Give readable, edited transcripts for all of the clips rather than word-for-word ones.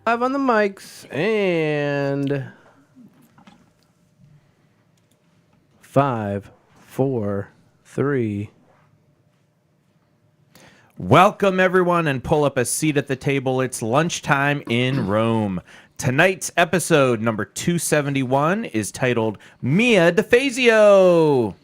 Live on the mics and 5, 4, 3. Welcome, everyone, and pull up a seat at the table. It's lunchtime in Rome. Tonight's episode, number 271, is titled Mia DeFazio.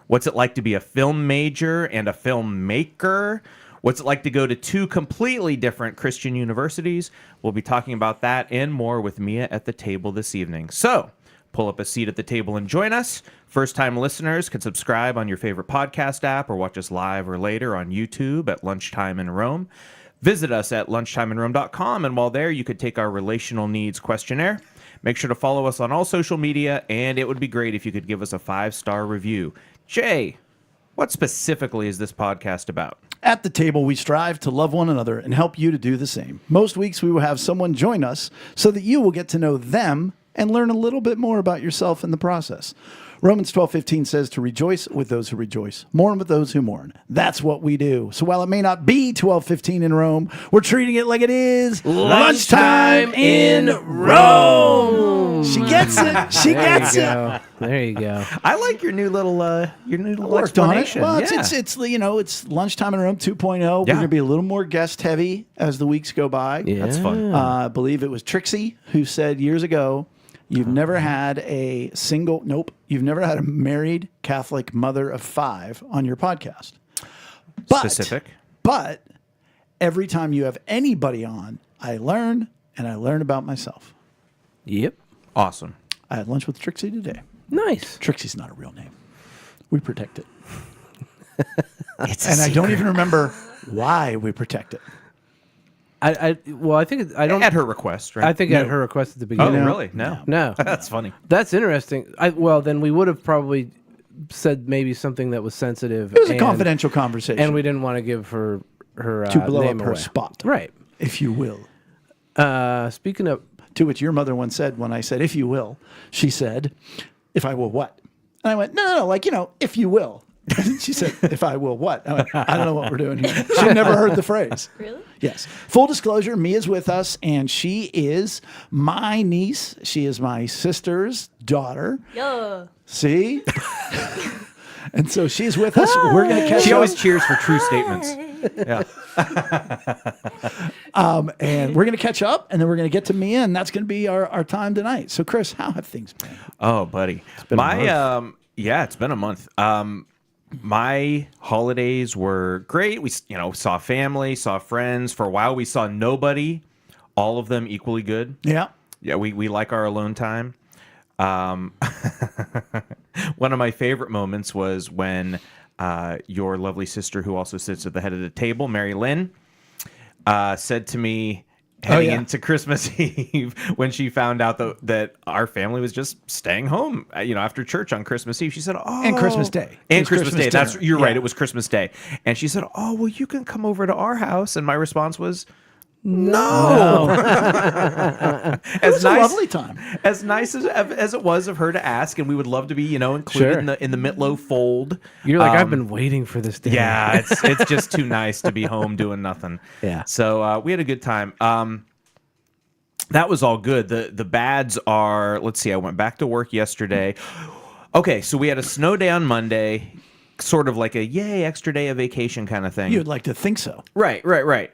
What's it like to be a film major and a filmmaker? What's it like to go to two completely different Christian universities? We'll be talking about that and more with Mia at the table this evening. So, pull up a seat at the table and join us. First-time listeners can subscribe on your favorite podcast app or watch us live or later on YouTube at Lunchtime in Rome. Visit us at lunchtimeinrome.com, and while there, you could take our relational needs questionnaire. Make sure to follow us on all social media, and it would be great if you could give us a 5-star review. Jay, what specifically is this podcast about? At the table, we strive to love one another and help you to do the same. Most weeks, we will have someone join us so that you will get to know them and learn a little bit more about yourself in the process. Romans 12:15 says to rejoice with those who rejoice, mourn with those who mourn. That's what we do. So while it may not be 12:15 in Rome, we're treating it like it is lunchtime in Rome. She gets it. She gets it. There you go. I like your new little Worked on it. explanation. Well, Yeah. it's lunchtime in Rome 2.0. We're Yeah. going to be a little more guest heavy as the weeks go by. Yeah. That's fun. I believe it was Trixie who said years ago, you've never had a married Catholic mother of 5 on your podcast. Specific. But every time you have anybody on, I learn about myself. Yep. Awesome. I had lunch with Trixie today. Nice. Trixie's not a real name. We protect it. It's And I don't even remember why we protect it. I think I don't. At her request, right? I think at her request at the Oh, beginning. really? No. No. That's funny. That's interesting. Well, then we would have probably said maybe something that was sensitive. It was a confidential conversation. and we didn't want to give her to blow name up her away. spot. Right. If you will. Speaking of, To which your mother once said, when I said, if you will, she said, if I will what? And I went, no, if you will. She said, if I will what? I went, I don't know what we're doing here. She never heard the phrase. Really? Yes. Full disclosure, Mia's with us, and she is my niece. She is my sister's daughter. Yeah. See? And so she's with us. We're going to catch She up. always cheers for true statements. Yeah. And we're going to catch up, and then we're going to get to Mia, and that's going to be our time tonight. So, Chris, how have things been? Oh, buddy. It's been a month. Yeah, it's been a month. My holidays were great. We, saw family, saw friends. For a while, we saw nobody. All of them equally good. Yeah. Yeah, we like our alone time. One of my favorite moments was when your lovely sister, who also sits at the head of the table, Mary Lynn, said to me heading into Christmas Eve when she found out that our family was just staying home, after church on Christmas Eve. She said, "Oh, And Christmas Day. and Christmas Day. dinner. You're right. Yeah. It was Christmas Day." And she said, "Oh, well, you can come over to our house." And my response was, "No." It was a lovely time. As nice as it was of her to ask, and we would love to be, included Sure. in the Mitlow fold. you're like, I've been waiting for this day. Yeah, it's just too nice to be home doing nothing. Yeah. So we had a good time. That was all good. The bads are. Let's see. I went back to work yesterday. Okay, so we had a snow day on Monday, sort of like a yay extra day of vacation kind of thing. You'd like to think so. Right.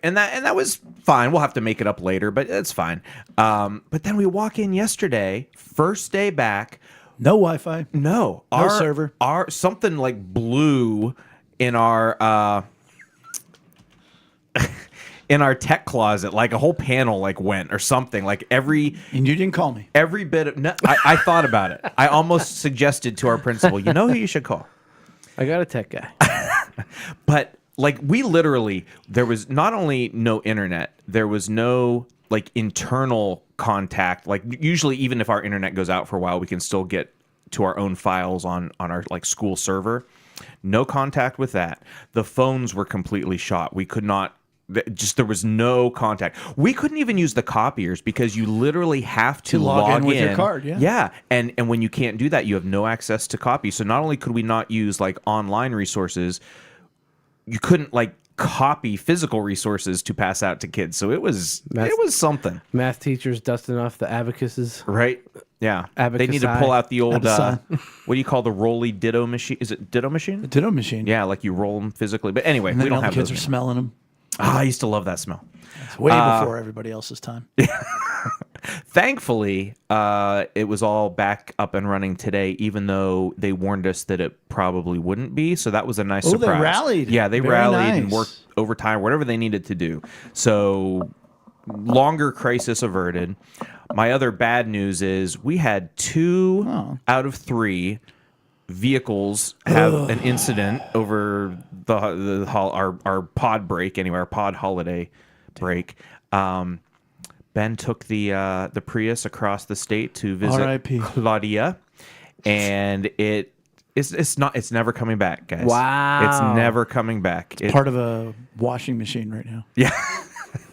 And that was fine. We'll have to make it up later, but it's fine. But then we walk in yesterday, first day back. No Wi-Fi. No, No server. Our something like blew in our in our tech closet, like a whole panel like went or something. Like And you didn't call me. every bit of. No, I thought about it. I almost suggested to our principal, you know who you should call. I got a tech guy. But like we literally, there was not only no internet, there was no like internal contact. Like usually, even if our internet goes out for a while, we can still get to our own files on our like school server. No contact with that. The phones were completely shot. We could not. There was no contact. We couldn't even use the copiers because you literally have to log in with your card, yeah. Yeah. And when you can't do that, you have no access to copies. So not only could we not use like online resources, you couldn't like copy physical resources to pass out to kids. So it was something, Math teachers dusting off the abacuses. right? Yeah, Abacus they need to high. pull out the old Abacus. what do you call the rolly ditto machine? Is it ditto machine? Ditto machine. Yeah, like you roll them physically. But anyway, And we then don't all the have kids those are anymore. smelling them. I used to love that smell. It's way before everybody else's time. Thankfully, it was all back up and running today, even though they warned us that it probably wouldn't be. So that was a nice Oh, they surprise. rallied. Yeah, they Very rallied and nice. worked overtime, whatever they needed to do. So longer crisis averted. My other bad news is we had 2 out of 3 vehicles have an incident over our pod break, anyway, our pod holiday break. Ben took the Prius across the state to visit R.I.P. Claudia, and it's never coming back, guys. Wow. It's never coming back. Part of a washing machine right now. Yeah.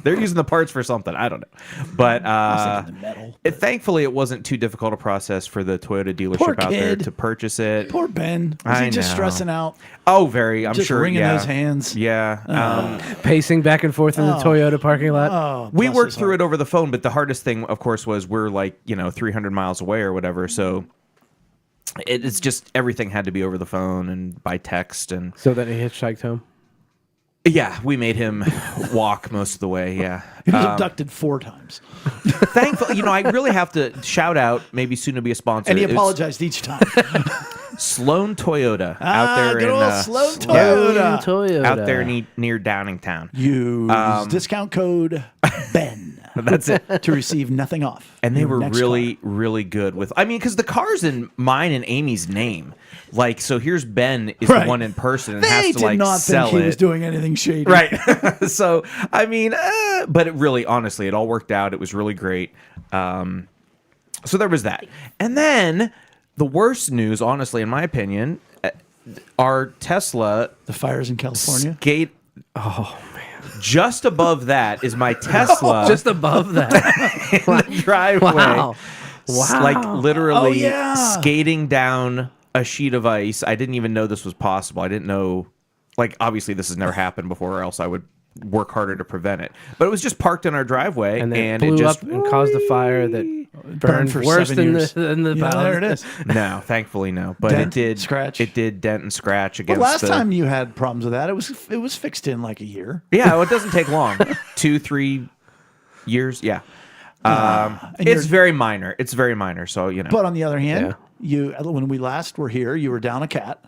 They're using the parts for something. I don't know. But I was thinking the metal. thankfully, it wasn't too difficult a process for the Toyota dealership Poor out there kid. to purchase it. Poor Ben. Was I he just know. stressing out? Oh, very. I'm Just sure. wringing Yeah. those hands? Yeah. Pacing back and forth in the Toyota parking lot. Oh, We bless worked his through heart. it over the phone, but the hardest thing, of course, was we're like, 300 miles away or whatever. So it's just everything had to be over the phone and by text. And So then he hitchhiked home. yeah, we made him walk most of the way. Yeah. He was abducted 4 times. Thankfully, I really have to shout out, maybe soon to be a sponsor. And he It's apologized each time. Sloan Toyota out there good in old Sloan Toyota. Toyota. out there near Downingtown. Use discount code BEN. That's it. To receive nothing off. And they your were next really, car. really good with. I mean, because the car's in mine and Amy's name. Like, so here's Ben is Right. the one in person and They has to did like not sell think he it. was doing anything shady. Right. So, I mean, but it really, honestly, it all worked out. It was really great. So there was that. And then the worst news, honestly, in my opinion, our Tesla The fires in California. skate. Oh, man. Just above that is my Tesla. Just above that. in the driveway. Wow. Wow. Like literally Oh, yeah. skating down a sheet of ice. I didn't even know this was possible. I didn't know, like, obviously this has never happened before, or else I would work harder to prevent it. But it was just parked in our driveway, And then and it blew it just up and caused a fire that burned for worse 7 than years. the Yeah, there it is. no, thankfully no. But Dent, it did scratch. It did dent and scratch But against. last time you had problems with that, it was fixed in like a year. yeah, well, it doesn't take long. 2-3 years. Yeah. And It's you're- very minor. It's very minor. So But on the other hand, Yeah. when we last were here, you were down a cat,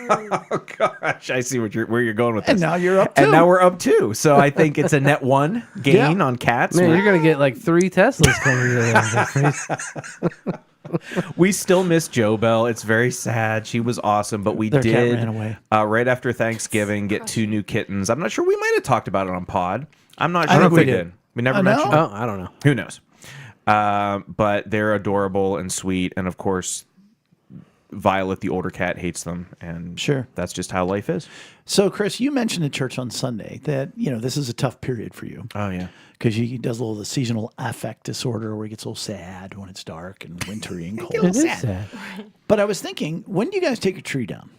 oh gosh, I see where you're going with this. and now you're up 2. And now we're up 2. So I think it's a net 1 gain Yeah. on cats. Man, you're gonna get like 3 Teslas coming to We still miss Jo Bell. It's very sad. She was awesome, but we Their cat did ran away. Right after Thanksgiving get 2 new kittens. I'm not sure. We might have talked about it on pod. I'm not I sure think if we we did. did. We never Oh, no? mentioned it. Oh, I don't know. Who knows? But they're adorable and sweet, and of course, Violet, the older cat, hates them, and Sure. that's just how life is. So, Chris, you mentioned at church on Sunday that this is a tough period for you Oh yeah. because he does a little of the seasonal affect disorder where he gets a little sad when it's dark and wintry and cold. It is sad. But I was thinking, when do you guys take your tree down?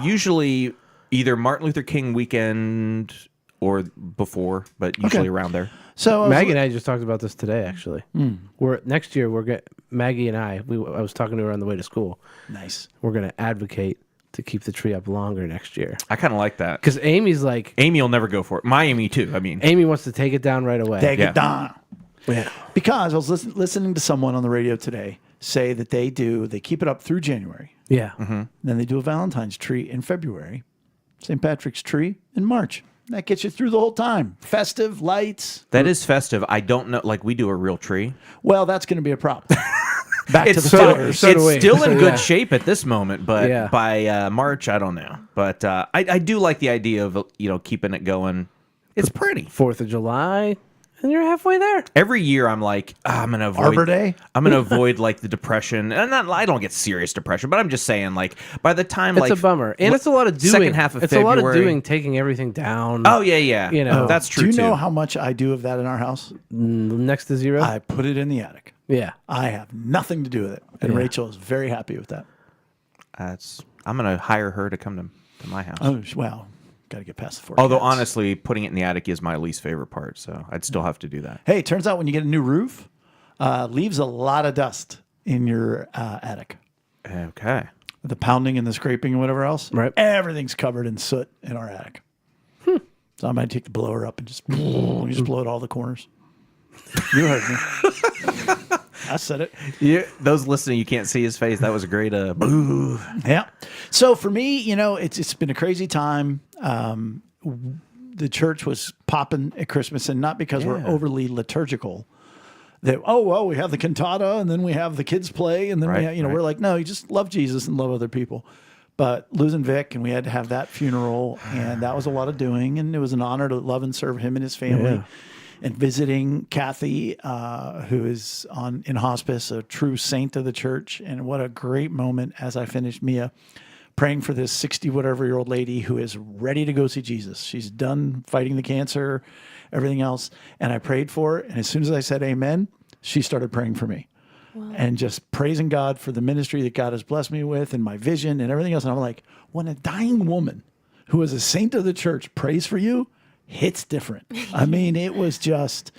Usually either Martin Luther King weekend or before, but usually around there. So Maggie and I just talked about this today. Actually, next year Maggie and I was talking to her on the way to school. nice. We're gonna advocate to keep the tree up longer next year I kind of like that. because Amy's like Amy will never go for it. My Amy too. I mean, Amy wants to take it down right away. Take Yeah. it down. Yeah. Because I was listening to someone on the radio today say that they keep it up through January. Yeah. Then they do a Valentine's tree in February, St. Patrick's tree in March. That gets you through the whole time. Festive, lights. that is festive. I don't know. Like we do a real tree. Well, that's going to be a problem. Back to It's the still, fires. So do we. it's still in So, good yeah. shape at this moment, but Yeah. by March, I don't know. But I do like the idea of keeping it going. It's pretty. 4th of July, and you're halfway there. Every year, I'm like, I'm gonna avoid Arbor Day? I'm gonna avoid like the depression, and I don't get serious depression, but I'm just saying like by the time It's like a bummer, and it's a lot of doing. second half of it's February. a lot of doing, taking everything down. Oh yeah. That's true Do you too. know how much I do of that in our house? Next to 0. I put it in the attic. Yeah. I have nothing to do with it. And Yeah. Rachel is very happy with that. I'm gonna hire her to come to to my house. Oh, well, got to get past the 4 Although, cats. honestly, putting it in the attic is my least favorite part, so I'd still have to do that. Hey, it turns out when you get a new roof, leaves a lot of dust in your attic. Okay. The pounding and the scraping and whatever else. Right. Everything's covered in soot in our attic. So I might take the blower up and just blow it all the corners. You heard me. I said it. Those listening, you can't see his face. That was a great boo. Yeah. So for me, it's been a crazy time. The church was popping at Christmas, and not because we're overly liturgical. That we have the cantata, and then we have the kids play, and then we're like, no, you just love Jesus and love other people. But losing Vic, and we had to have that funeral, and that was a lot of doing, and it was an honor to love and serve him and his family. Yeah. And visiting Kathy, who is in hospice, a true saint of the church. And what a great moment as I finished Mia praying for this 60-whatever-year-old lady who is ready to go see Jesus. She's done fighting the cancer, everything else. And I prayed for her. And as soon as I said amen, she started praying for me. Wow. And just praising God for the ministry that God has blessed me with and my vision and everything else. And I'm like, when a dying woman who is a saint of the church prays for you, hits different. I mean, it was just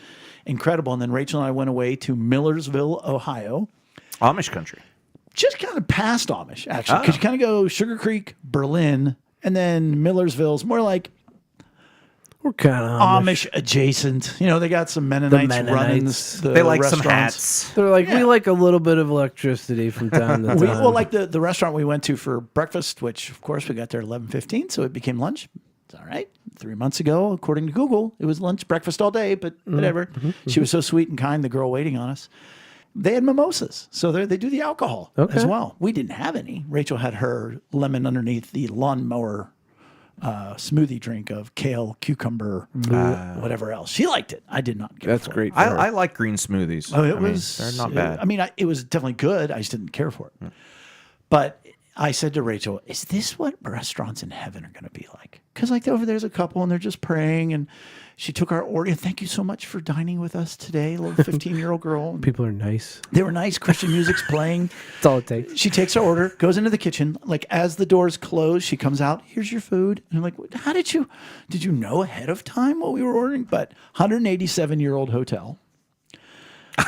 incredible. And then Rachel and I went away to Millersville, Ohio. Amish country. Just kind of past Amish, actually. Because you kind of go Sugar Creek, Berlin, and then Millersville's more like We're kind of Amish adjacent. They got some Mennonites, running the They like some restaurants. hats. They're like, we like a little bit of electricity from time to time. Well, like the restaurant we went to for breakfast, which, of course, we got there at 11:15, so it became lunch. It's all right. 3 months ago, according to Google, it was lunch, breakfast all day, but whatever. She was so sweet and kind, the girl waiting on us. They had mimosas, so they do the alcohol as well. We didn't have any. Rachel had her lemon underneath the lawnmower smoothie drink of kale, cucumber, whatever else. She liked it. I did not. That's great. I like green smoothies. Oh, they're not bad. It was definitely good. I just didn't care for it. But I said to Rachel, is this what restaurants in heaven are going to be like? Because over there's a couple and they're just praying, and she took our order. Thank you so much for dining with us today, a little 15-year-old girl. People are nice. They were nice. Christian music's playing. That's all it takes. She takes our order, goes into the kitchen. Like, as the doors close, she comes out. Here's your food. And I'm like, how did you know ahead of time what we were ordering? But 187-year-old hotel.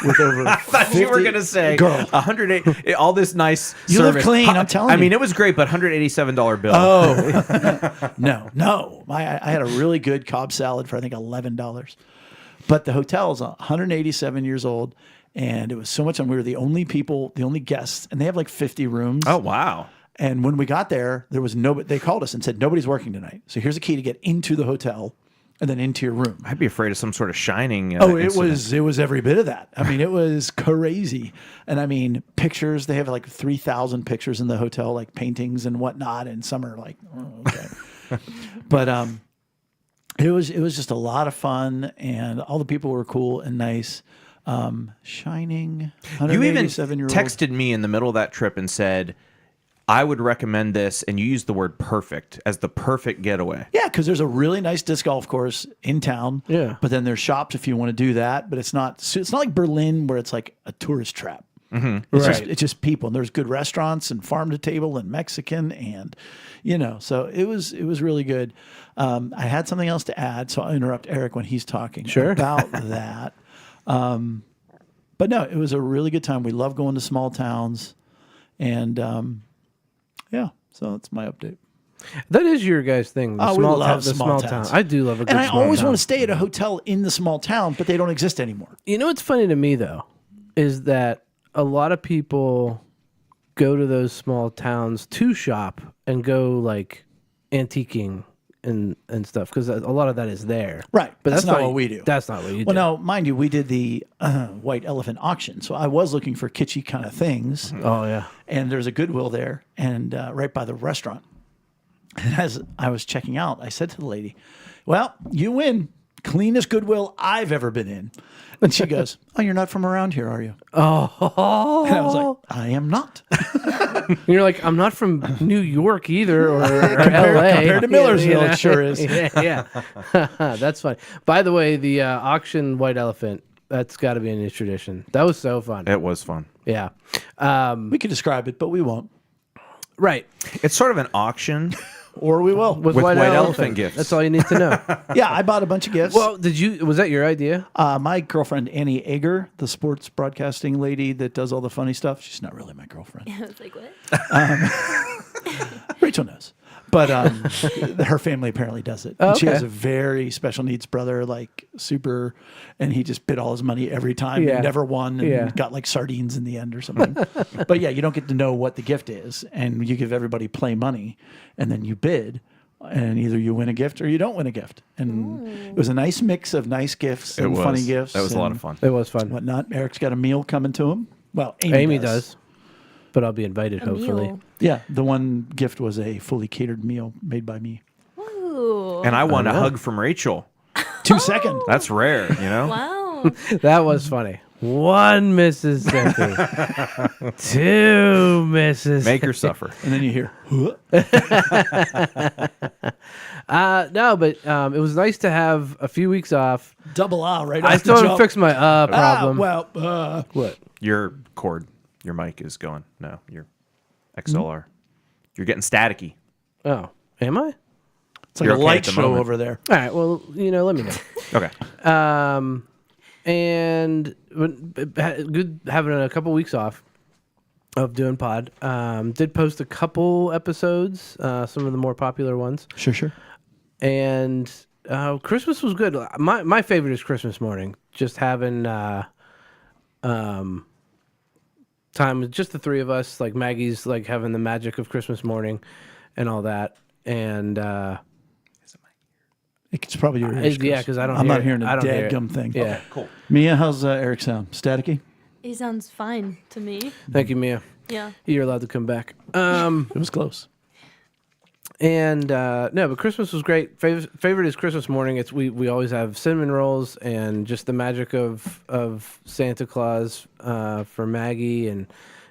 With over I thought you were going to say, girl, 108, all this nice you service. live clean, I'm telling you. I mean, it was great, but $187 bill. Oh, no. I had a really good Cobb salad for, I think, $11. But the hotel's 187 years old, and it was so much fun. We were the only guests, and they have like 50 rooms. Oh, wow. And when we got there, there was nobody. They called us and said, nobody's working tonight. So here's a key to get into the hotel and then into your room. I'd be afraid of some sort of shining. It was every bit of that. I mean, it was crazy. And I mean, pictures, they have like 3,000 pictures in the hotel, like paintings and whatnot. And some are like, okay. But it was just a lot of fun, and all the people were cool and nice. Shining, You even 187-year-old. texted me in the middle of that trip and said, I would recommend this, and you used the word perfect as the perfect getaway. Yeah, because there's a really nice disc golf course in town. Yeah. But then there's shops if you want to do that. But it's not like Berlin where it's like a tourist trap. Mm-hmm. It's just people, and there's good restaurants and farm to table and Mexican, and so it was really good. I had something else to add, so I'll interrupt Eric when he's talking about that. But no, it was a really good time. We love going to small towns, and yeah, so that's my update. That is your guys' thing. The we love the small town. towns. I do love a good And I small always town. want to stay at a hotel in the small town, but they don't exist anymore. You know what's funny to me, though, is that a lot of people go to those small towns to shop and go like antiquing and stuff, because a lot of that is there. Right, But that's not what we do. That's not what you do. Well, now, mind you, we did the white elephant auction, so I was looking for kitschy kind of things. Oh, yeah. And there's a Goodwill there, and right by the restaurant. And as I was checking out, I said to the lady, well, you win. Cleanest Goodwill I've ever been in. And she goes, oh, you're not from around here, are you? Oh. And I was like, I am not. And you're like, I'm not from New York either, or LA. Compared to Millersville, it sure is. Yeah. That's fun. By the way, the auction white elephant, that's got to be a new tradition. That was so fun. It was fun. Yeah. We could describe it, but we won't. Right. It's sort of an auction or we will. With white elephant gifts. That's all you need to know. Yeah, I bought a bunch of gifts. Well, was that your idea? My girlfriend, Annie Ager, the sports broadcasting lady that does all the funny stuff, she's not really my girlfriend. I was like, what? Rachel knows. But her family apparently does it. Oh, And she okay. has a very special needs brother, like super, and he just bid all his money every time Yeah. and never won and Yeah. got like sardines in the end or something. But yeah, you don't get to know what the gift is. And you give everybody play money and then you bid. And either you win a gift or you don't win a gift. And it was a nice mix of nice gifts and funny gifts. That was a lot and of fun. It was fun. Whatnot. Eric's got a meal coming to him. Well, Amy does. But I'll be invited, A hopefully. meal. Yeah, the one gift was a fully catered meal made by me. Ooh. And I won a know. hug from Rachel. 2 seconds. That's rare, you know? Wow. That was funny. 1 Mississippi. 2 Mississippi. Make her suffer. And then you hear, huh? No, but it was nice to have a few weeks off. Double R right I off still the haven't jump. fixed my problem. What? Your cord, your mic is going. No, your XLR. You're getting staticky. Oh, am I? It's like You're a okay light at the show moment. over there. All right. Well, let me know. Okay. And good having a couple weeks off of doing pod. Did post a couple episodes, some of the more popular ones. Sure. And Christmas was good. My favorite is Christmas morning. Just having time with just the three of us. Like Maggie's like having the magic of Christmas morning and all that. And It's probably your ears, yeah, Chris. because I don't. I'm hear not it. hearing a I don't hear it. dadgum thing. Yeah. Cool. Mia, how's Eric sound? Staticky? He sounds fine to me. Thank you, Mia. Yeah. You're allowed to come back. It was close. And no, but Christmas was great. Favorite is Christmas morning. It's we always have cinnamon rolls and just the magic of Santa Claus for Maggie and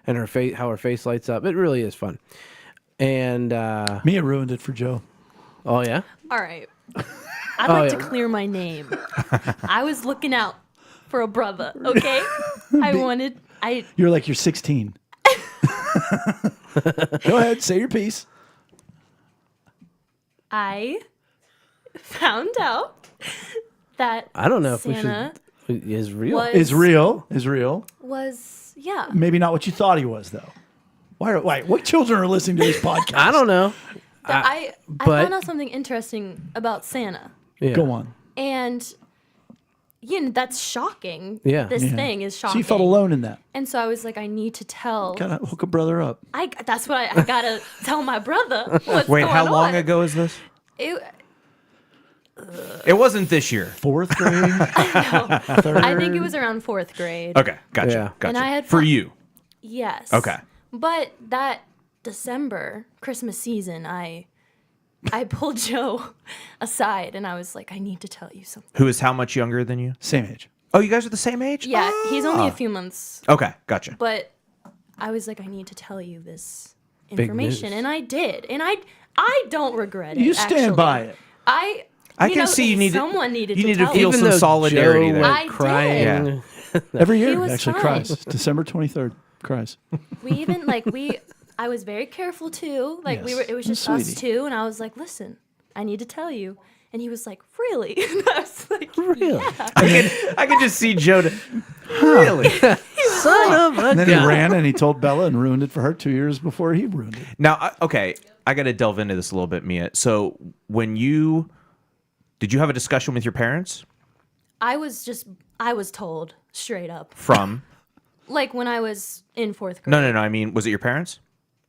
her face, how her face lights up. It really is fun. And Mia ruined it for Joe. oh yeah, All right. I'd like to yeah. clear my name. I was looking out for a brother, okay? You're like you're 16. Go ahead, say your piece. I found out that I don't know Santa if we should. Is real. was Is real. yeah. Maybe not what you thought he was, though. Why? What children are listening to this podcast? I don't know. I but- found out something interesting about Santa. Yeah. Go on. And that's shocking. Yeah. This Yeah. thing is So shocking. you felt alone in that. And so I was like, I need to tell. Gotta hook a brother up. That's what I gotta tell my brother. What's Wait, going how long on. ago is this? It, It wasn't this year. 4th grade. I think it was around 4th grade. Okay, gotcha. Yeah. Gotcha. And I had For fun- you. Yes. Okay. But that December Christmas season, I pulled Joe aside and I was like, I need to tell you something. Who is how much younger than you? Same age. Oh, you guys are the same age? Yeah, he's only a few months, Okay, gotcha. but I was like, I need to tell you this Big information, news. and I did, and I don't regret it. You stand actually. by it. I can know, see you need to- someone needed you to need to tell feel me. some though solidarity Joe there. went I did. crying. Every year, was actually fine. cries. December 23rd, cries. We even I was very careful too. Like Yes. it was just Sweetie. us two, and I was like, listen, I need to tell you. And he was like, really? And I was like, Really? yeah. I can just see Joe. Really? Son of a And then he gun. ran and he told Bella and ruined it for her 2 years before he ruined it. Now, okay, I got to delve into this a little bit, Mia. So, did you have a discussion with your parents I was told straight up. from? Like when I was in 4th grade. No. I mean, was it your parents?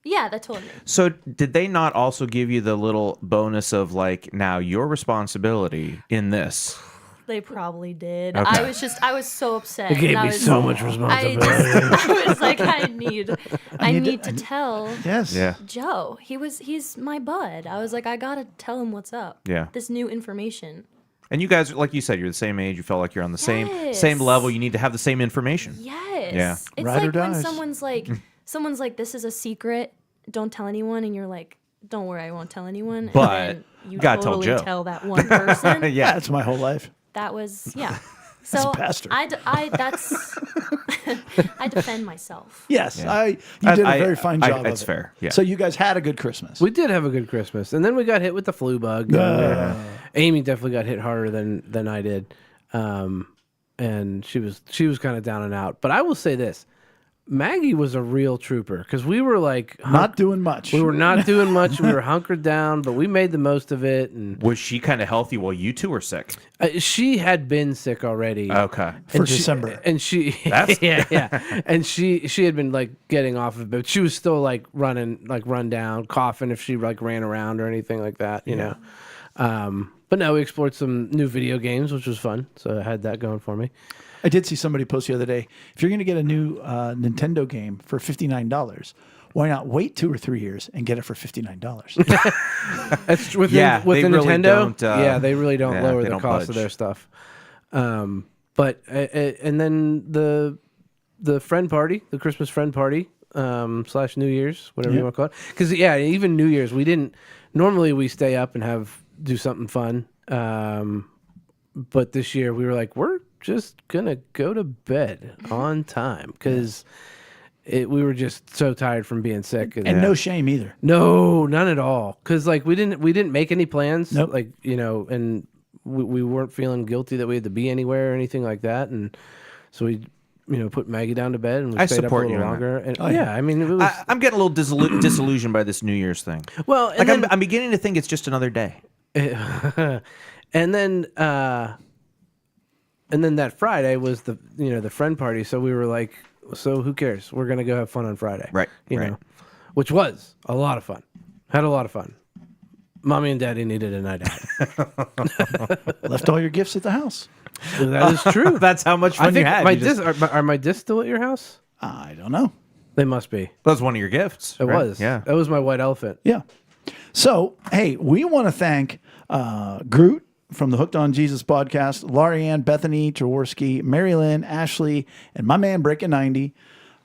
Yeah, that told me. So, did they not also give you the little bonus of like, now your responsibility in this? They probably did. Okay. I was so upset. It gave and I me was, so much I responsibility. was like, I need to tell Yes. Yeah. Joe. He's my bud. I was like, I gotta tell him what's up. Yeah. This new information. And you guys, like you said, you're the same age. You felt like you're on the same Yes. level. You need to have the same information. Yes. Yeah. It's Ride or like when dies. someone's like, this is a secret. Don't tell anyone. And you're like, don't worry, I won't tell anyone. But and then you gotta tell totally Joe. tell that one person. Yeah. That's my whole life. That was, yeah. So pastor. I that's I defend myself. Yes, Yeah. you did a very fine job of it. It's fair. Yeah. So you guys had a good Christmas. We did have a good Christmas, and then we got hit with the flu bug. Amy definitely got hit harder than I did, and she was kind of down and out. But I will say this: Maggie was a real trooper because we were like Not doing much. we were not doing much. We were hunkered down, but we made the most of it. And Was she kind of healthy while you two were sick? she had been sick already. Okay. for December. And she, That's- yeah, and she had been like getting off of it, but she was still like running, like run down, coughing if she like ran around or anything like that, you know. But no, we explored some new video games, which was fun. So I had that going for me. I did see somebody post the other day, if you're going to get a new Nintendo game for $59, why not wait 2 or 3 years and get it for $59? That's with Yeah, they really Nintendo. don't, Yeah, they really don't yeah, lower they the don't cost of budge. their stuff. But and then the friend party, the Christmas friend party / New Year's, whatever you want to call it. Because even New Year's, we didn't. Normally we stay up and do something fun. But this year we were like, we're just gonna go to bed on time because we were just so tired from being sick. And no shame either. No, none at all. Because like we didn't make any plans. Nope. Like and we weren't feeling guilty that we had to be anywhere or anything like that. And so we put Maggie down to bed and we I stayed up a support little you on that. longer. And I mean it was I'm getting a little disillusioned by this New Year's thing. well. And Like then, I'm beginning to think it's just another day. and then that Friday was the friend party. So we were like, so who cares? We're gonna go have fun on Friday, Right, You right. know, which was a lot of fun. Had a lot of fun. Mommy and Daddy needed a night out. Left all your gifts at the house. That is true. That's how much I fun you think had. my You just- are my discs still at your house? I don't know. They must be. that was one of your gifts. It right? was. Yeah. That was my white elephant. Yeah. So, hey, we want to thank Groot from the Hooked on Jesus podcast, Larianne, Bethany, Jaworski, Mary Lynn, Ashley, and my man Breaking 90.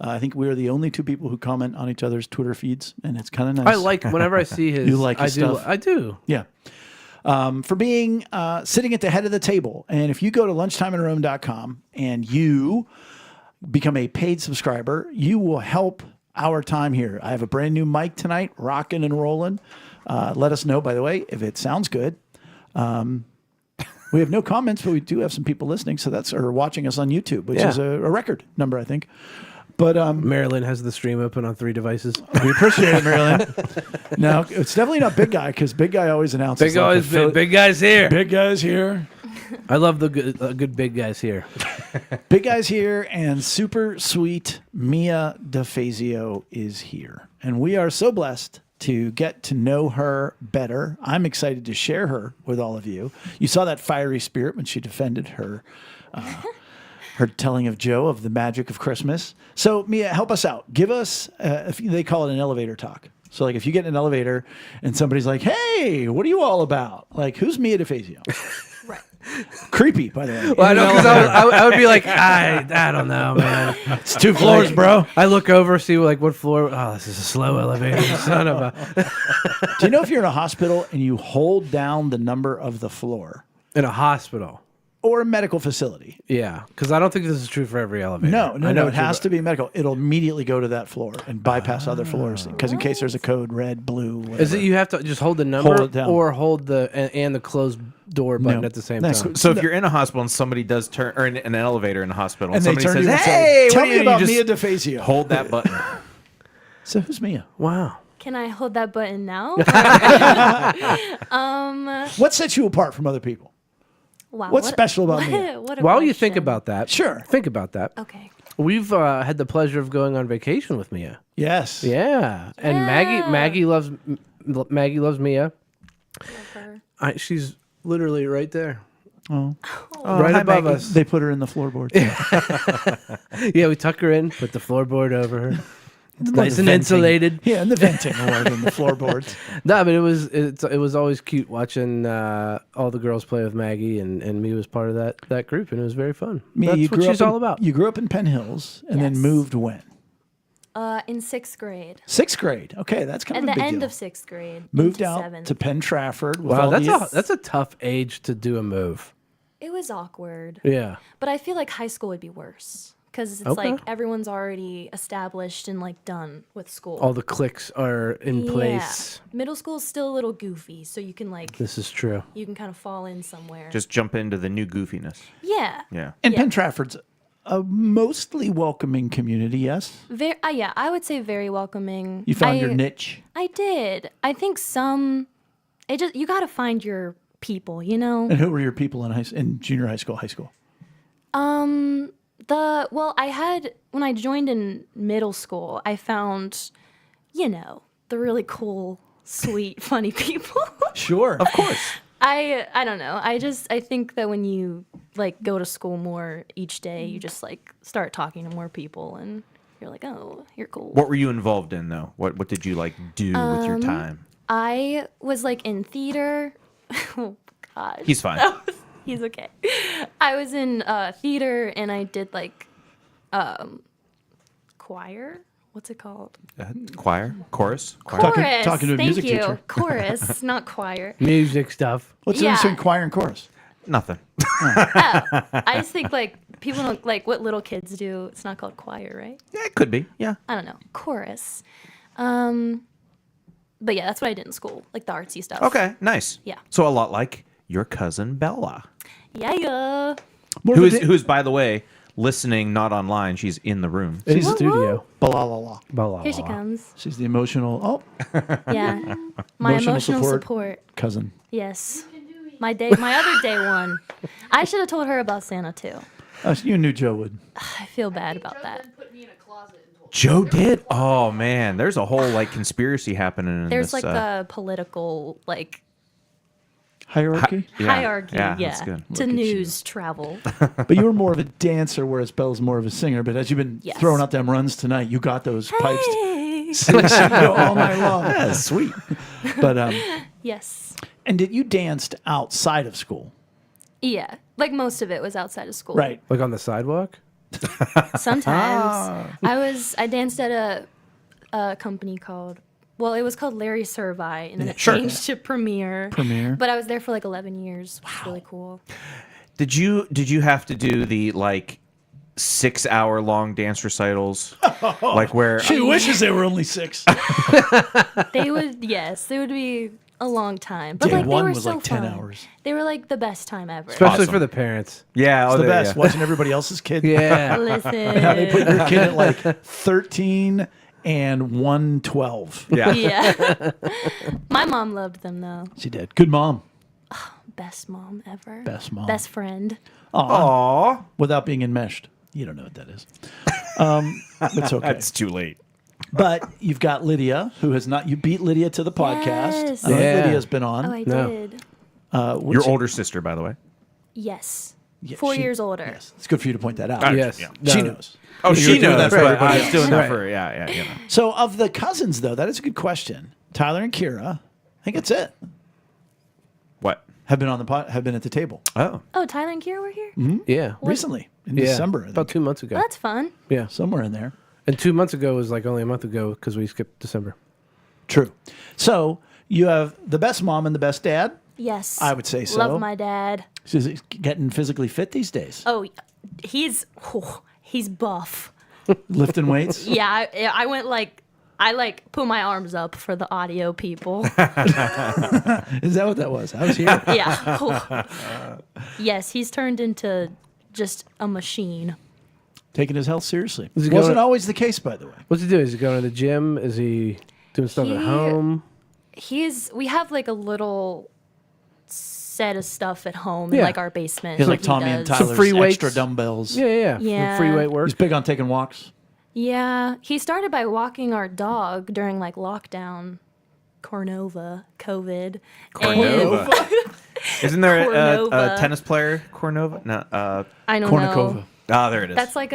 I think we are the only 2 people who comment on each other's Twitter feeds, and it's kind of nice. I like whenever I see his. You like his stuff? I do. Yeah. For being sitting at the head of the table. And if you go to lunchtimeinrome.com and you become a paid subscriber, you will help our time here. I have a brand new mic tonight, rocking and rolling. Let us know, by the way, if it sounds good. We have no comments, but we do have some people listening, or watching us on YouTube, which is a record number, I think. But Marilyn has the stream open on 3 devices. we appreciate it, Marilyn. No, it's definitely not Big Guy, because Big Guy always announces Big guys here. Big Guy's here. I love the good big guys here. Big Guy's here, and super sweet Mia DeFazio is here. And we are so blessed to get to know her better. I'm excited to share her with all of you. You saw that fiery spirit when she defended her telling of Joe of the magic of Christmas. So, Mia, help us out. Give us, they call it an elevator talk. So, like, if you get in an elevator and somebody's like, hey, what are you all about? Like, who's Mia DeFazio? Right. Creepy, by the way. Well, I know because I would be like, I don't know, man. It's 2 floors, bro. I look over, see like what floor. Oh, this is a slow elevator. Son of a. Do you know if you're in a hospital and you hold down the number of the floor In a hospital. or a medical facility? Yeah, because I don't think this is true for every elevator. No, I know it has to be medical. It'll immediately go to that floor and bypass other floors because in case there's a code, red, blue, whatever. Is it you have to just hold the number Hold it down. or hold and the closed door button No. at the same No. time? So if you're in a hospital and somebody does turn, or in an elevator in a hospital, and they somebody turn to says, you and "Hey, say, tell what do me you about just Mia DeFazio. hold that button." So who's Mia? Wow. Can I hold that button now? What sets you apart from other people? Wow. What's special about me? What a While you think question. about that, Sure. think about that. Okay. We've had the pleasure of going on vacation with Mia. Yes. Yeah, and Yeah. Maggie loves Mia. Love her. She's literally right there, Oh. right hi, above Maggie. us. They put her in the floorboard. Yeah, we tuck her in, put the floorboard over her. It's nice the and venting. insulated. Yeah, and the venting more than the floorboards. No, but it was always cute watching all the girls play with Maggie, and me was part of that group, and it was very fun. Mia, That's what she's all about. You grew up in Penn Hills and then Yes. moved when? In 6th grade. 6th grade. Okay, that's kind At of a the big end deal. of 6th grade. Moved into out 7th. to Penn Trafford. With Wow, all that's a tough age to do a move. It was awkward. Yeah. But I feel like high school would be worse. because it's Okay. like everyone's already established and like done with school. All the cliques are in place. Middle school's still a little goofy, so you can like This is true. you can kind of fall in somewhere. Just jump into the new goofiness. yeah. Yeah. And Yeah. Penn Trafford's a mostly welcoming community, yes? Yeah, I would say very welcoming. You found your niche. I did. I think you got to find your people, you know? And who were your people in junior high school, high school? When I joined in middle school, I found, the really cool, sweet, funny people. Sure. Of course. I don't know. I think that when you like go to school more each day, you just like start talking to more people and you're like, "Oh, you're cool." What were you involved in though? What did you like do with your time? I was like in theater. Oh gosh. He's fine. He's okay. I was in theater and I did like choir. What's it called? Choir? Chorus? Choir? Talking to a Thank music you. teacher. Chorus, not choir. Music stuff. What's the Yeah. difference between choir and chorus? Nothing. I just think like people don't like what little kids do. It's not called choir, right? Yeah, it could be. Yeah. I don't know. Chorus. But yeah, that's what I did in school, like the artsy stuff. Okay, nice. Yeah. So a lot like your cousin Bella, Yeah. who's by the way listening, not online. She's in the room. In She's- studio. Blah, blah, blah. Blah, blah, Here she blah. comes. She's the emotional Yeah. My Emotional emotional support. support. cousin. Yes. My other day one. I should have told her about Santa too. You knew Joe would. I feel bad about that. Joe did. Oh man, there's a whole like conspiracy happening in There's this. like a political like Hierarchy? Yeah, hierarchy, yeah, yeah, that's good. to Look at you. news travel. But you were more of a dancer, whereas Bella's more of a singer. But as you've been Yes. throwing out them runs tonight, you got those pipes Hey. all night long. Yeah, sweet. But Yes. and did you danced outside of school? Yeah. Like most of it was outside of school. Right. Like on the sidewalk? Sometimes I danced at a company called it was called Larry Servi, and then it changed to Premiere. Premiere. But I was there for like 11 years. Wow. It was really cool. Did you have to do the like 6-hour long dance recitals, like where? She wishes they were only 6. They would be a long time. But Day like they one were was so like 10 fun. hours. They were like the best time ever. Especially Awesome. for the parents. Yeah, It's oh, the there- best. yeah. Watching everybody else's kid. Yeah. Listen. How they put your kid at like 13 and 112. Yeah. Yeah. My mom loved them though. She did. Good mom. Best mom ever. Best mom. Best friend. Aw, Without being enmeshed. You don't know what that is. It's okay. it's too late. But you've got Lydia, who has not. You beat Lydia to the podcast. Yes. I know Yeah. Lydia's been on. Oh, I No. did. What's Your it- older sister, by the way. Yes. Yeah, 4 she- years older. Yes, it's good for you to point that out. Yes. Yeah. She No. knows. Oh, You're she doing that knows, for but everybody I'm else. still not Right. for yeah. You know. So, of the cousins, though, that is a good question. Tyler and Kira, I think it's it. What? Have been on the have been at the table Oh, Oh, Tyler and Kira were here? Yeah. recently in Yeah. December, I think. About 2 months ago. Well, that's fun. Yeah. Somewhere in there. And 2 months ago was like only a month ago because we skipped December. True. So you have the best mom and the best dad. Yes. I would say so. Love my dad. She's getting physically fit these days, Oh, he's buff. lifting weights. Yeah, I went like I put my arms up for the audio people. Is that what that was? I was here. Yeah. Yes, he's turned into just a machine. Taking his health seriously. Is he Wasn't going- always the case, by the way. What's he doing? Is he going to the gym? Is he doing stuff at He- home? We have like a little set of stuff at home in Yeah. like our basement. He has like he Tommy and does. Tyler's free weights. extra dumbbells. Yeah. Yeah. Free weight work. He's big on taking walks. Yeah, he started by walking our dog during like lockdown, COVID. Cornova. Isn't there a Cornova. tennis player, Cornova? No. I don't Kornikova. know. There it is. That's like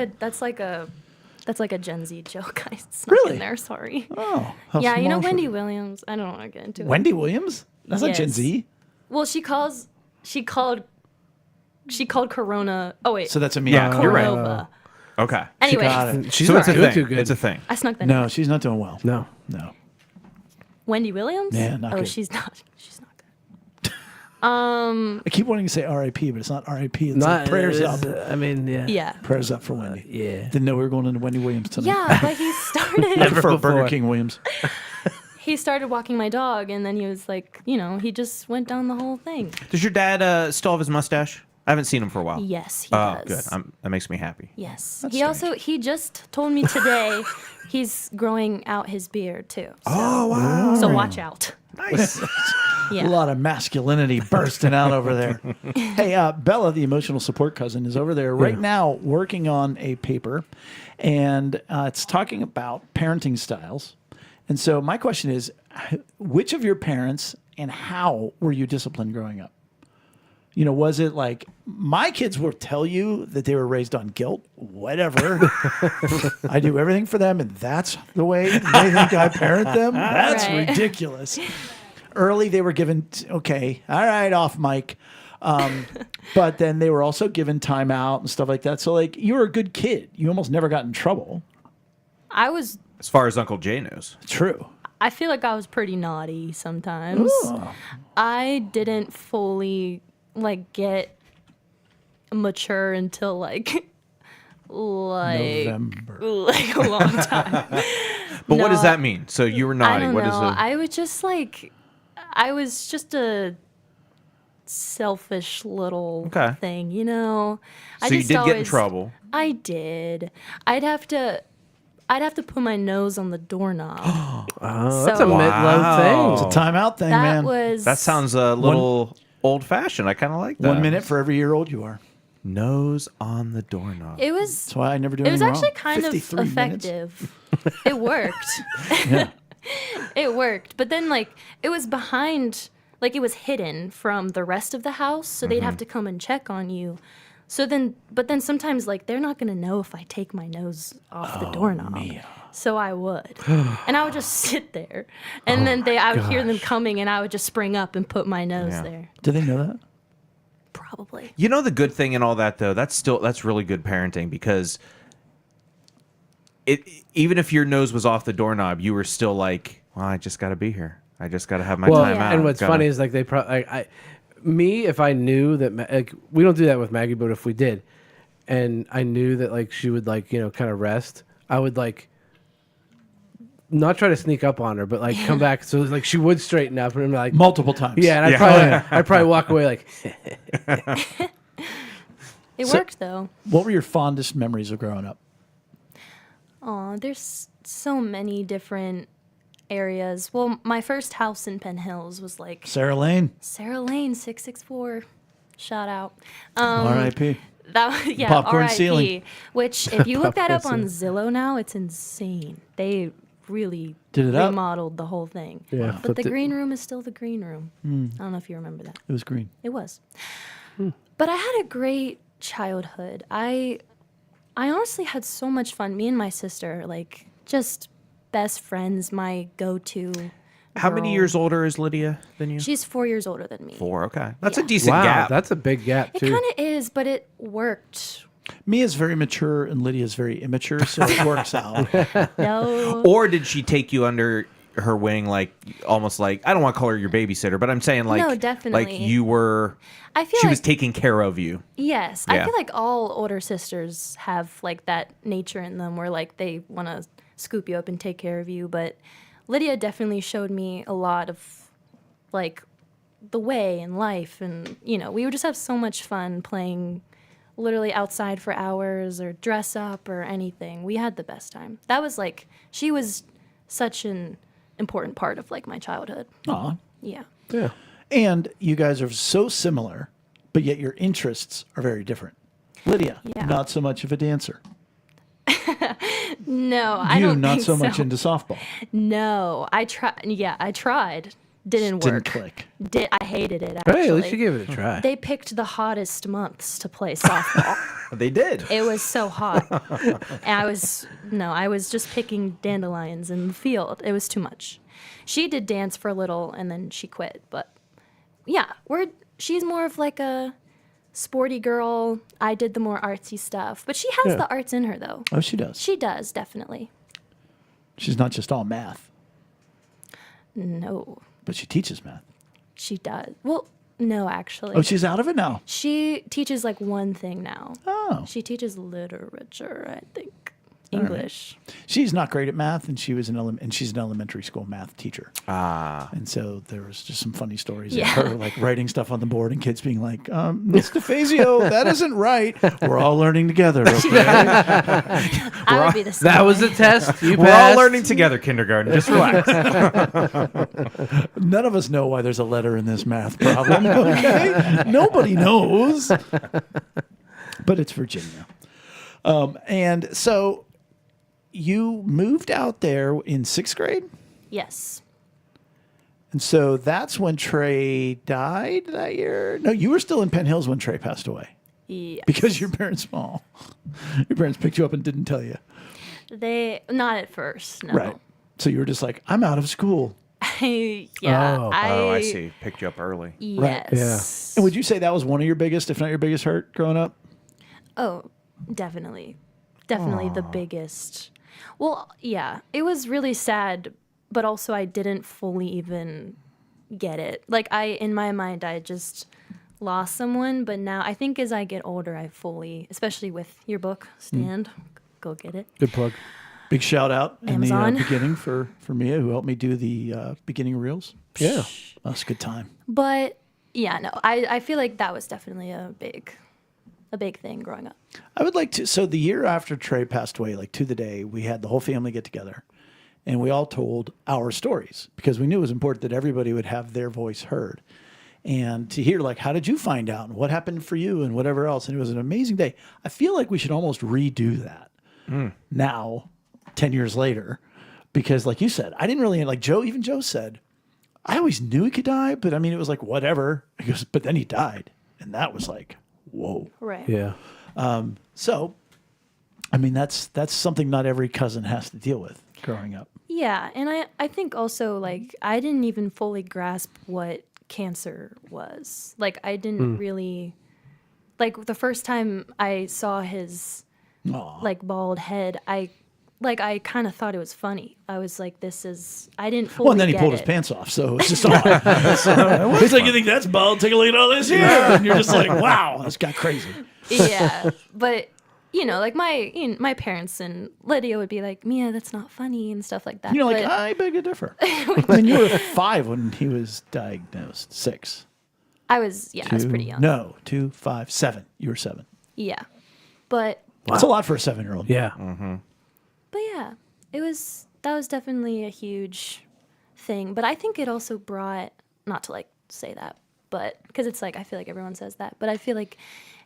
a Gen Z joke. I snuck Really? in there. Sorry. Oh, how Yeah, you know small Wendy for- Williams. I don't want to get into it. Wendy Williams? That's not Gen Yes. Z. Well, she called Corona. Oh wait. So that's a me. Yeah, you're right. Cornova. okay. Anyway, got it. She's So not it's a doing thing. too good. It's a thing. I snuck that. No, in. she's not doing well. No. No. Wendy Williams. Yeah, not oh, good. she's not. She's not I keep wanting to say R.I.P., but it's not R.I.P. It's Not like prayers it's- up. I mean, yeah. Yeah. Prayers up for Wendy. Yeah. Didn't know we were going into Wendy Williams tonight. Yeah, but he started. Never For Burger before. King Williams. He started walking my dog, and then he was like, he just went down the whole thing. Does your dad still have his mustache? I haven't seen him for a while. Yes, he Oh, does. good. That makes me happy. Yes. That's He just told me today he's growing out his beard too. So, Oh, wow. so watch out. Nice. Yeah. A lot of masculinity bursting out over there. Hey, Bella, the emotional support cousin, is over there right now working on a paper, and it's talking about parenting styles. And so my question is, which of your parents and how were you disciplined growing up? Was it like, my kids will tell you that they were raised on guilt, whatever. I do everything for them, and that's the way they think I parent them? That's Right. ridiculous. Early, they were given, okay, all right, off mic. But then they were also given time out and stuff like that. So, like, you were a good kid. You almost never got in trouble. As As far as Uncle Jay knows. True. I feel like I was pretty naughty sometimes. I didn't fully get mature until like November. a long time. But what does No, that mean? So you were naughty. I don't What is know. the I was just a selfish little Okay. thing, I So you just did get in always- trouble. I did. I'd have to put my nose on the doorknob. Oh, that's a So- mid-low thing. It's a timeout thing, that man. was That sounds a little old fashioned. I kind of like that. 1 minute for every year old you are. Nose on the doorknob. it was That's why I never do it was anything actually wrong. kind of 53 minutes. effective. It worked. Yeah. It worked. But then it was behind, it was hidden from the rest of the house, so they'd have to come and check on you. So then sometimes they're not going to know if I take my nose off the doorknob. So I would. And I would just sit there. And then I would hear them coming, and I would just spring up and put my nose Yeah. there. Do they know that? Probably. You know the good thing in all that though, that's really good parenting because even if your nose was off the doorknob, you were still like, well, I just got to be here. I just got to have my time out. And what's Gotta- funny is they probably me, if I knew that we don't do that with Maggie, but if we did, and I knew that she would kind of rest, I would not try to sneak up on her, but come back so she would straighten up and I'm Multiple times. yeah, and I'd probably walk away It So- worked, though. What were your fondest memories of growing up? Oh, there's so many different areas. Well, my first house in Penn Hills was Sarah Lane, Sarah Lane 664. Shout out. R.I.P. That yeah, Popcorn R.I.P. ceiling. Which, if you look that up Popcorn on Zillow now, it's insane. They really Did it up? remodeled the whole thing. Yeah, But flipped the it. green room is still the green room. I don't know if you remember that. It was green. It was. But I had a great childhood. I honestly had so much fun. Me and my sister, just best friends, my go-to. How many girl. years older is Lydia than you? She's 4 years older than me. 4. Okay, that's Yeah. a decent wow, gap. that's a big gap It too. kind of is, but it worked. Mia's very mature and Lydia's very immature, so it works out. No. Or did she take you under her wing, almost I don't want to call her your babysitter, but I'm saying No, definitely. like you were. I feel She like was taking care of you. yes, Yeah. I feel like all older sisters have that nature in them where they want to scoop you up and take care of you. But Lydia definitely showed me a lot of the way in life, and we would just have so much fun playing literally outside for hours or dress up or anything. We had the best time. That was she was such an important part of my childhood. Aw. Yeah. Yeah. And you guys are so similar, but yet your interests are very different. Lydia, Yeah. not so much of a dancer. No, I You don't not think so much into softball. No, I tried. Yeah, I tried. Didn't Didn't work. click. I hated it. Actually, Hey, at least you gave it a try. They picked the hottest months to play softball. They did. It was so hot, and I was just picking dandelions in the field. It was too much. She did dance for a little, and then she quit. But yeah, she's more of a sporty girl. I did the more artsy stuff, but she has the arts in her though. Oh, she does. She does definitely. She's not just all math, No, but she teaches math. she does. Well, No, actually. Oh, she's out of it now. She teaches like one thing now. Oh. She teaches literature, I think. English. She's not great at math, and she's an elementary school math teacher. Ah. And so there was just some funny stories Yeah. of her like writing stuff on the board and kids being like, Miss DeFazio, that isn't right. We're all learning together. Okay? I would be the same That was way. a test. You We're all passed. learning together, kindergarten. Just relax. None of us know why there's a letter in this math problem. Okay? Nobody knows. But it's Virginia. And so you moved out there in 6th grade? Yes. And so that's when Trey died that year? No, you were still in Penn Hills when Trey passed away. Yes. Because your parents your parents picked you up and didn't tell you. They, not at first, no. Right. So you were just like, I'm out of school. Yeah. Oh. Oh, I see. Picked you up early. Yes. And would you say that was one of your biggest, if not your biggest hurt growing up? Oh, definitely. Definitely the biggest. Well, yeah. It was really sad, but also I didn't fully even get it. Like in my mind, I just lost someone, but now I think as I get older, I fully, especially with your book, Stand, go get it. Good plug. Big shout out in Amazon. the beginning for Mia, who helped me do the beginning reels. Yeah. That's a good time. But yeah, no, I feel like that was definitely a big thing growing up. I would like to. So the year after Trey passed away, like to the day, we had the whole family get together, and we all told our stories because we knew it was important that everybody would have their voice heard, and to hear like, how did you find out, and what happened for you, and whatever else. And it was an amazing day. I feel like we should almost redo that now, 10 years later, because like you said, I didn't really like Joe. Even Joe said, I always knew he could die, but I mean, it was like whatever. He goes, but then he died, and that was like, whoa. Right. Yeah. So, I mean, that's something not every cousin has to deal with growing up. Yeah, and I think also like I didn't even fully grasp what cancer was. Like I didn't really like the first time I saw his like bald head, I kind of thought it was funny. I was like, this is I didn't fully Well, and then he get pulled his it. pants off, so it's just all. He's like, you think that's bald? Take a look at all this here, and you're just like, wow, this got crazy. Yeah, but you know, like my parents and Lydia would be like, Mia, that's not funny and stuff like that. You're like, But I beg to differ. I mean, you were 5 when he was diagnosed. 6. I was pretty young. No, 2, 5, 7. You were 7. Yeah, but That's a lot for a 7-year-old. Yeah. But yeah, that was definitely a huge thing. But I think it also brought, not to like say that, but because it's like, I feel like everyone says that, but I feel like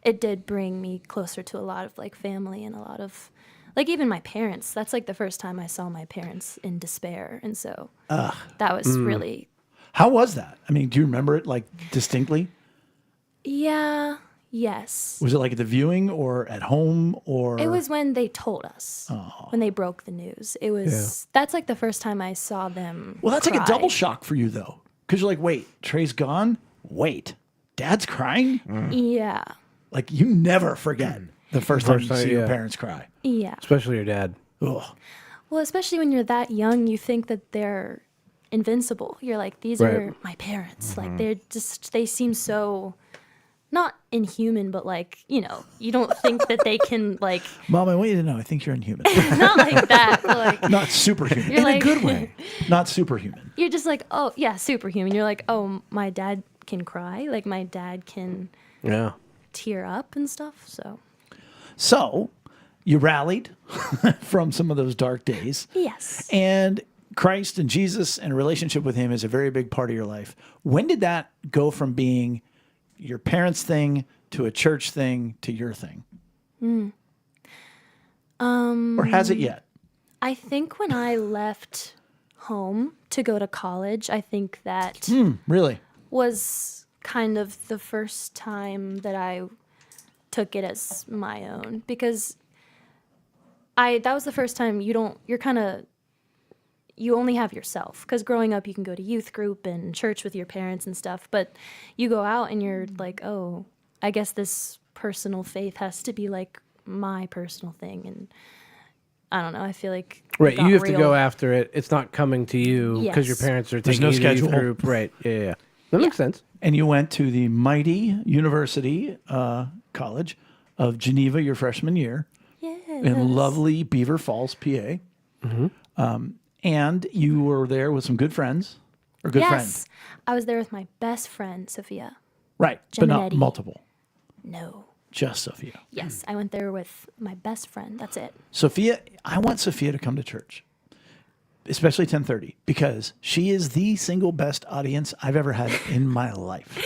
it did bring me closer to a lot of like family and a lot of, like even my parents. That's like the first time I saw my parents in despair. And so that was really, How was that? I mean, do you remember it like distinctly? yeah, yes. Was it like at the viewing or at home or? It was when they told us, when they broke the news. It was, that's like the first time I saw them. Well, that's like a cry. double shock for you though, because you're like, wait, Trey's gone. Wait, Dad's crying. Yeah. Like you never forget the first time you time, see your yeah. parents cry. Yeah. Especially your dad. Ugh. Well, especially when you're that young, you think that they're invincible. You're like, these Right. are my parents. Like they seem so not inhuman, but like, you know, you don't think that they can like, Mom, I want you to know, I think you're inhuman. not like that, but like, Not superhuman. You're In like- a good way. Not superhuman. you're just like, oh yeah, superhuman. You're like, oh, my dad can cry. Like my dad can Yeah. tear up and stuff. So you rallied from some of those dark days. Yes. And Christ and Jesus and a relationship with him is a very big part of your life. When did that go from being your parents' thing to a church thing to your thing? Or has it yet? I think when I left home to go to college, I think that Really? was kind of the first time that I took it as my own, because that was the first time you only have yourself, because growing up you can go to youth group and church with your parents and stuff, but you go out and you're like, oh, I guess this personal faith has to be like my personal thing. And I don't know, I feel like it Right. got You have to real. go after it. It's not coming to you because your Yes. parents are There's taking no you to youth schedule. group. Right. Yeah. Yeah. That makes sense. And you went to the mighty University College of Geneva your freshman year in lovely Beaver Falls, PA. And you were there with some good friends or good friends. I was there with my best friend, Sophia. Right, but not Geminetti. multiple. No. Just Sophia. Yes, I went there with my best friend. That's it. Sophia, I want Sophia to come to church, especially 10:30, because she is the single best audience I've ever had in my life.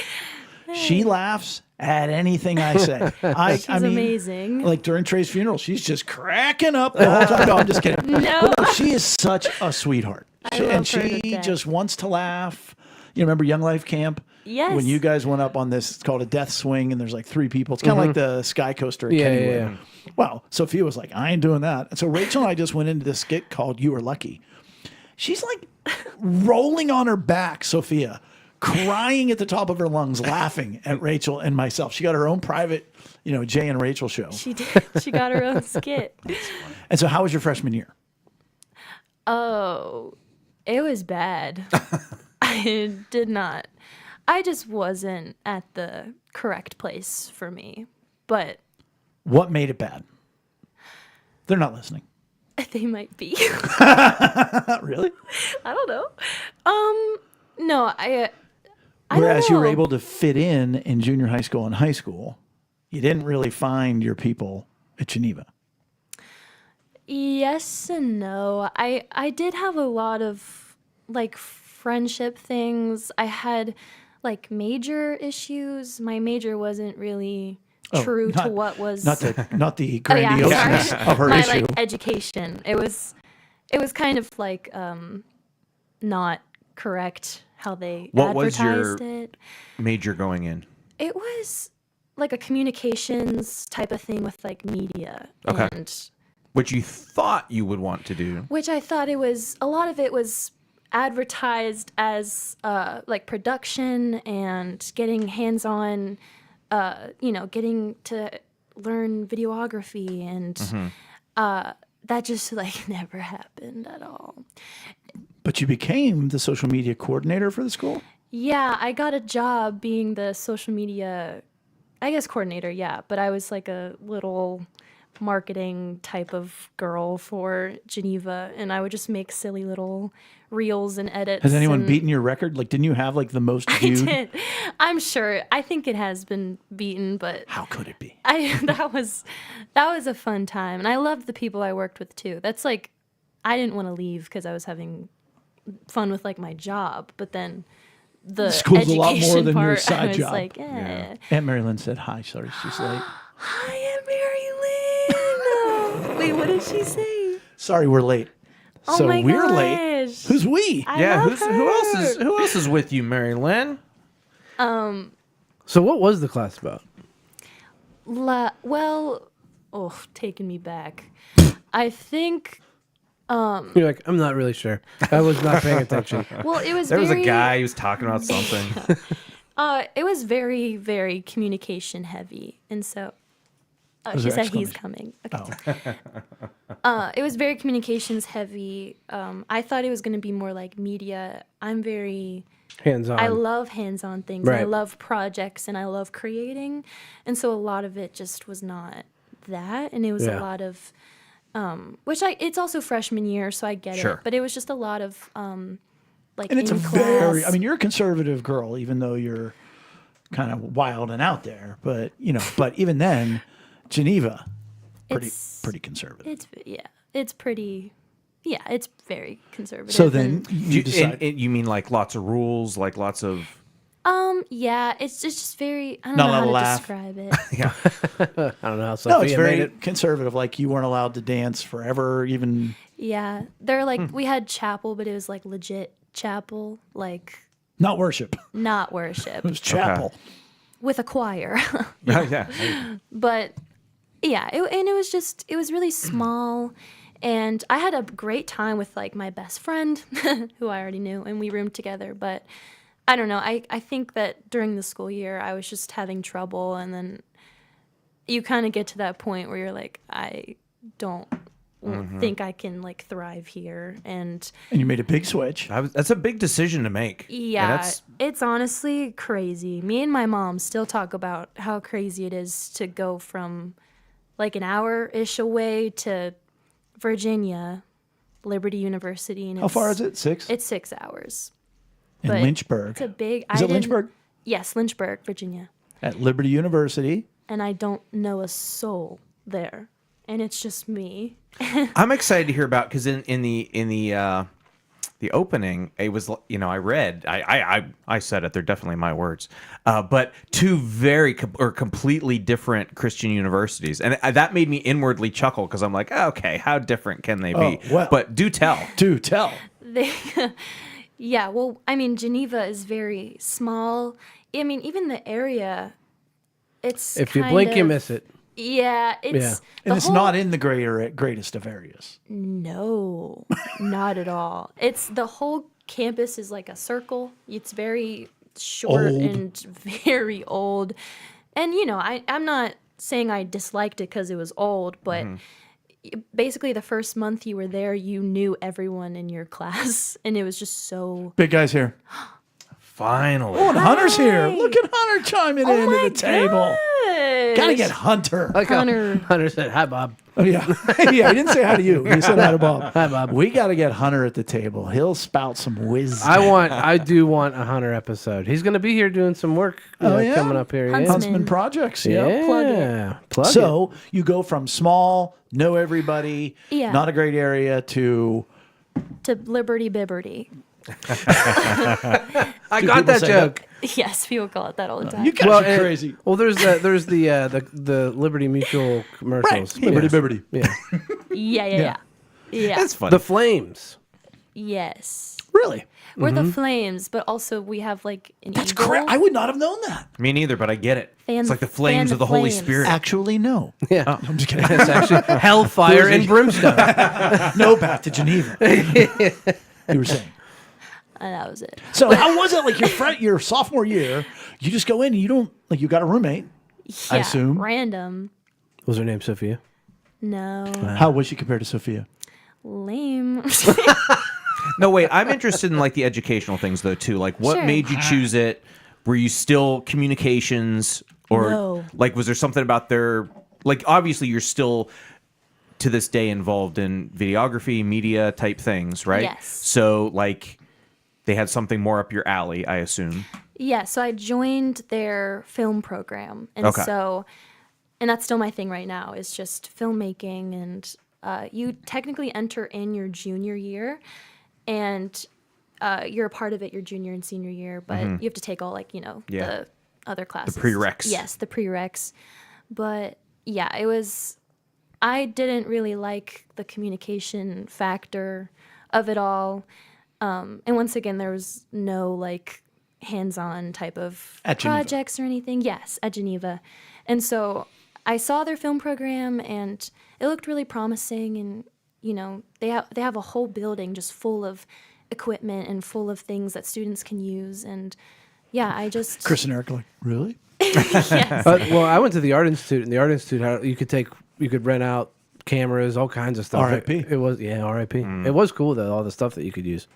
She laughs at anything I say. She's amazing. Like during Trey's funeral, she's just cracking up the whole time. No, I'm just kidding. No. But she is such a sweetheart. love And her to she death. just wants to laugh. You remember Young Life Camp? Yes. When you guys went up on this, it's called a death swing, and there's like 3 people. It's kind of like the Sky Coaster at Yeah, Kennywood. yeah. Well, Sophia was like, I ain't doing that. And so Rachel and I just went into this skit called You Were Lucky. She's like rolling on her back, Sophia, crying at the top of her lungs, laughing at Rachel and myself. She got her own private, Jay and Rachel show. She did. She got her own skit. And so how was your freshman year? Oh, it was bad. I did not. I just wasn't at the correct place for me. But What made it bad? They're not listening. they might be. Really? I don't know. No, I Whereas don't you were know. able to fit in junior high school and high school, you didn't really find your people at Geneva. Yes and no. I did have a lot of like friendship things. I had like major issues. My major wasn't really true to what was not the Oh, yeah, grandiose sorry. of her my issue. like education. It was kind of like not correct how they What was advertised your- it. Major going in. It was like a communications type of thing with like media. Okay. And Which you thought you would want to do. which I thought it was a lot of it was advertised as like production and getting hands-on, getting to learn videography and that just like never happened at all. But you became the social media coordinator for the school? Yeah, I got a job being the social media, I guess coordinator, yeah, but I was like a little marketing type of girl for Geneva, and I would just make silly little reels and edits. Has anyone and beaten your record? Like, didn't you have like the most I viewed? did. I'm sure. I think it has been beaten, but How could it be? that was a fun time, and I loved the people I worked with too. That's like, I didn't want to leave because I was having fun with like my job, but then the School's a lot more education than your part, side I was job. like, Aunt Mary Lynn said hi. Sorry, she's late. Hi, Aunt Mary Lynn. Wait, what did she say? Sorry, we're late. Oh So my we're late. gosh. Who's we? I love who else is with you, Mary Lynn? So what was the class about? Taking me back. I think. You're like, I'm not really sure. I was not paying attention. Well, it was. There was a very- guy who was talking about something. It was very, very communication heavy, and so. Oh, Was she there said he's exclamation? coming. Okay. Oh. It was very communications heavy. I thought it was going to be more like media. I'm very. Hands on. I love hands-on things. And I Right. love projects, and I love creating, and so a lot of it just was not that, and it was Yeah. a lot of, it's also freshman year, so I get Sure. it, but it was just a lot of, like And it's in class. you're a conservative girl, even though you're kind of wild and out there. But, but even then, Geneva, It's- pretty conservative. It's very conservative. So then and, you decide. You mean like lots of rules, like lots of. it's just very, I don't Not know allowed how to to laugh. describe it. I don't know how no, Sophia it's made very it. conservative. Like you weren't allowed to dance forever, even. Yeah, they're like, we had chapel, but it was like legit chapel, like Not worship. not worship. It was chapel. With a choir. Yeah. But yeah, it was really small, and I had a great time with like my best friend who I already knew, and we roomed together. But I don't know, I think that during the school year I was just having trouble, and then you kind of get to that point where you're like, I don't think I can like thrive here. And And you made a big switch. That's a big decision to make. And yeah, it's honestly crazy. Me and my mom still talk about how crazy it is to go from like an hour-ish away to Virginia, Liberty University. And How far is it? 6? It's 6 hours. In but Lynchburg. It's a big. Is it Lynchburg? Yes, Lynchburg, Virginia. At Liberty University. And I don't know a soul there, and it's just me. I'm excited to hear about, because in the opening, it was, I read, I said it, they're definitely my words, but two very completely different Christian universities, and that made me inwardly chuckle, because I'm like, okay, how different can they be? well. But do tell. Do tell. Yeah, well, I mean, Geneva is very small. I mean, even the area, it's If you blink, you miss it. Yeah, it's Yeah. And it's not in the greatest of areas. No, not at all. It's the whole campus is like a circle. It's very short Old. and very old. And I'm not saying I disliked it because it was old, but basically the first month you were there, you knew everyone in your class, and it was just so. Big guy's here. Finally. Oh, and Hunter's here. Look at Hunter chiming Oh into my the table. Gotta get Hunter. Like how Hunter. Hunter said, "Hi, Bob." Oh, yeah. Yeah, he didn't say hi to you. He said hi to Bob. Hi, Bob. We got to get Hunter at the table. He'll spout some wisdom. I do want a Hunter episode. He's going to be here doing some work yeah? coming up here. Huntsman. Huntsman Projects. Yeah. Yeah. Plug it. Yeah. Plug it. So you go from small, know everybody, Yeah. not a great area, to To Liberty Bibberty. I Do got people that say joke. Yes, people call it that all the time. you guys Well, are crazy. Well, there's the Liberty Mutual commercials. Right. Liberty Bibberty. Yeah. Yeah. That's funny. The Flames. Yes. Really? We're the Flames, but also we have like an That's eagle. correct. I would not have known that. Me neither, but I get it. Fan- It's like the fan flames the of the Holy flames. Spirit. Actually, no. Yeah. I'm just kidding. It's actually hellfire and brimstone. No, back to Geneva. You were saying. And that was it. So how was it like your sophomore year? You just go in and you don't you got a roommate. I Yeah, assume. random. Was her name Sophia? No. How was she compared to Sophia? Lame. No, wait. I'm interested in like the educational things though too. Like, what Sure. made you choose it? Were you still communications, or No. like was there something about their like? Obviously, you're still to this day involved in videography, media type things, right? Yes. So like, they had something more up your alley, I assume. Yeah, so I joined their film program. And Okay. and that's still my thing right now, is just filmmaking. And you technically enter in your junior year, and you're a part of it your junior and senior year, but you have to take all Yeah. the other classes. prereqs. Yes, the prereqs. But yeah, I didn't really like the communication factor of it all. And once again, there was no like hands-on type of At Geneva. projects or anything. Yes, at Geneva. And so I saw their film program, and it looked really promising. And they have a whole building just full of equipment and full of things that students can use. And yeah, I just Chris and Eric are like, really? yes. Well, I went to the Art Institute, and the Art Institute, you could rent out cameras, all kinds of stuff. R.I.P.. It was R.I.P. It was cool though, all the stuff that you could use.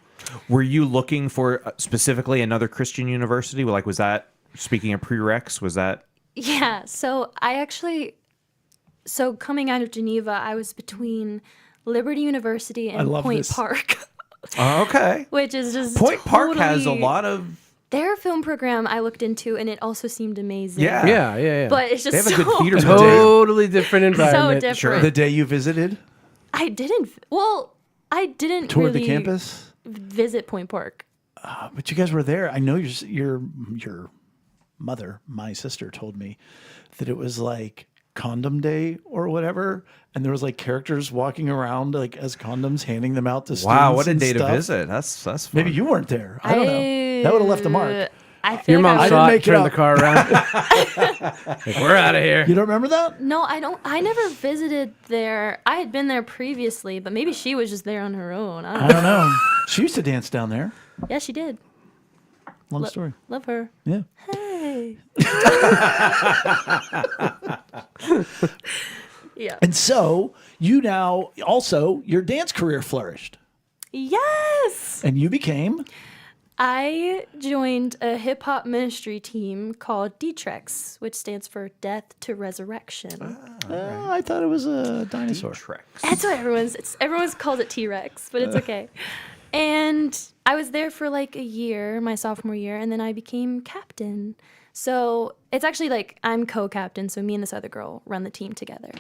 Were you looking for specifically another Christian university? Like, was that, speaking of prereqs, was that? Yeah, so coming out of Geneva, I was between Liberty University and love Point this. Park, Okay. which is just Point Park has a totally- lot of. Their film program I looked into, and it also seemed amazing. Yeah. Yeah. But it's just They have a so good theater Totally different environment. different. Sure. The day you visited, I didn't toured really the campus, visit Point Park. but you guys were there. I know your mother, my sister, told me that it was like condom day or whatever, and there was like characters walking around like as condoms, handing them out to students. Wow, what a and day to stuff. visit. That's fun. Maybe you weren't there. I don't know. That would have left a mark. I feel Your like mom I saw didn't it, make it turned up. the car around. Like, we're out of here. You don't remember that? No, I don't. I never visited there. I had been there previously, but maybe she was just there on her own. I I don't know. don't know. She used to dance down there. Yeah, she did. Long story. Love her. Yeah. Hey. Yeah. And so you now also your dance career flourished, Yes. and you became I joined a hip hop ministry team called DTREX, which stands for Death to Resurrection. I thought it was a dinosaur. That's what everyone's called it T-Rex, but it's okay. And I was there for like a year, my sophomore year, and then I became captain. So it's actually like I'm co-captain, so me and this other girl run the team together.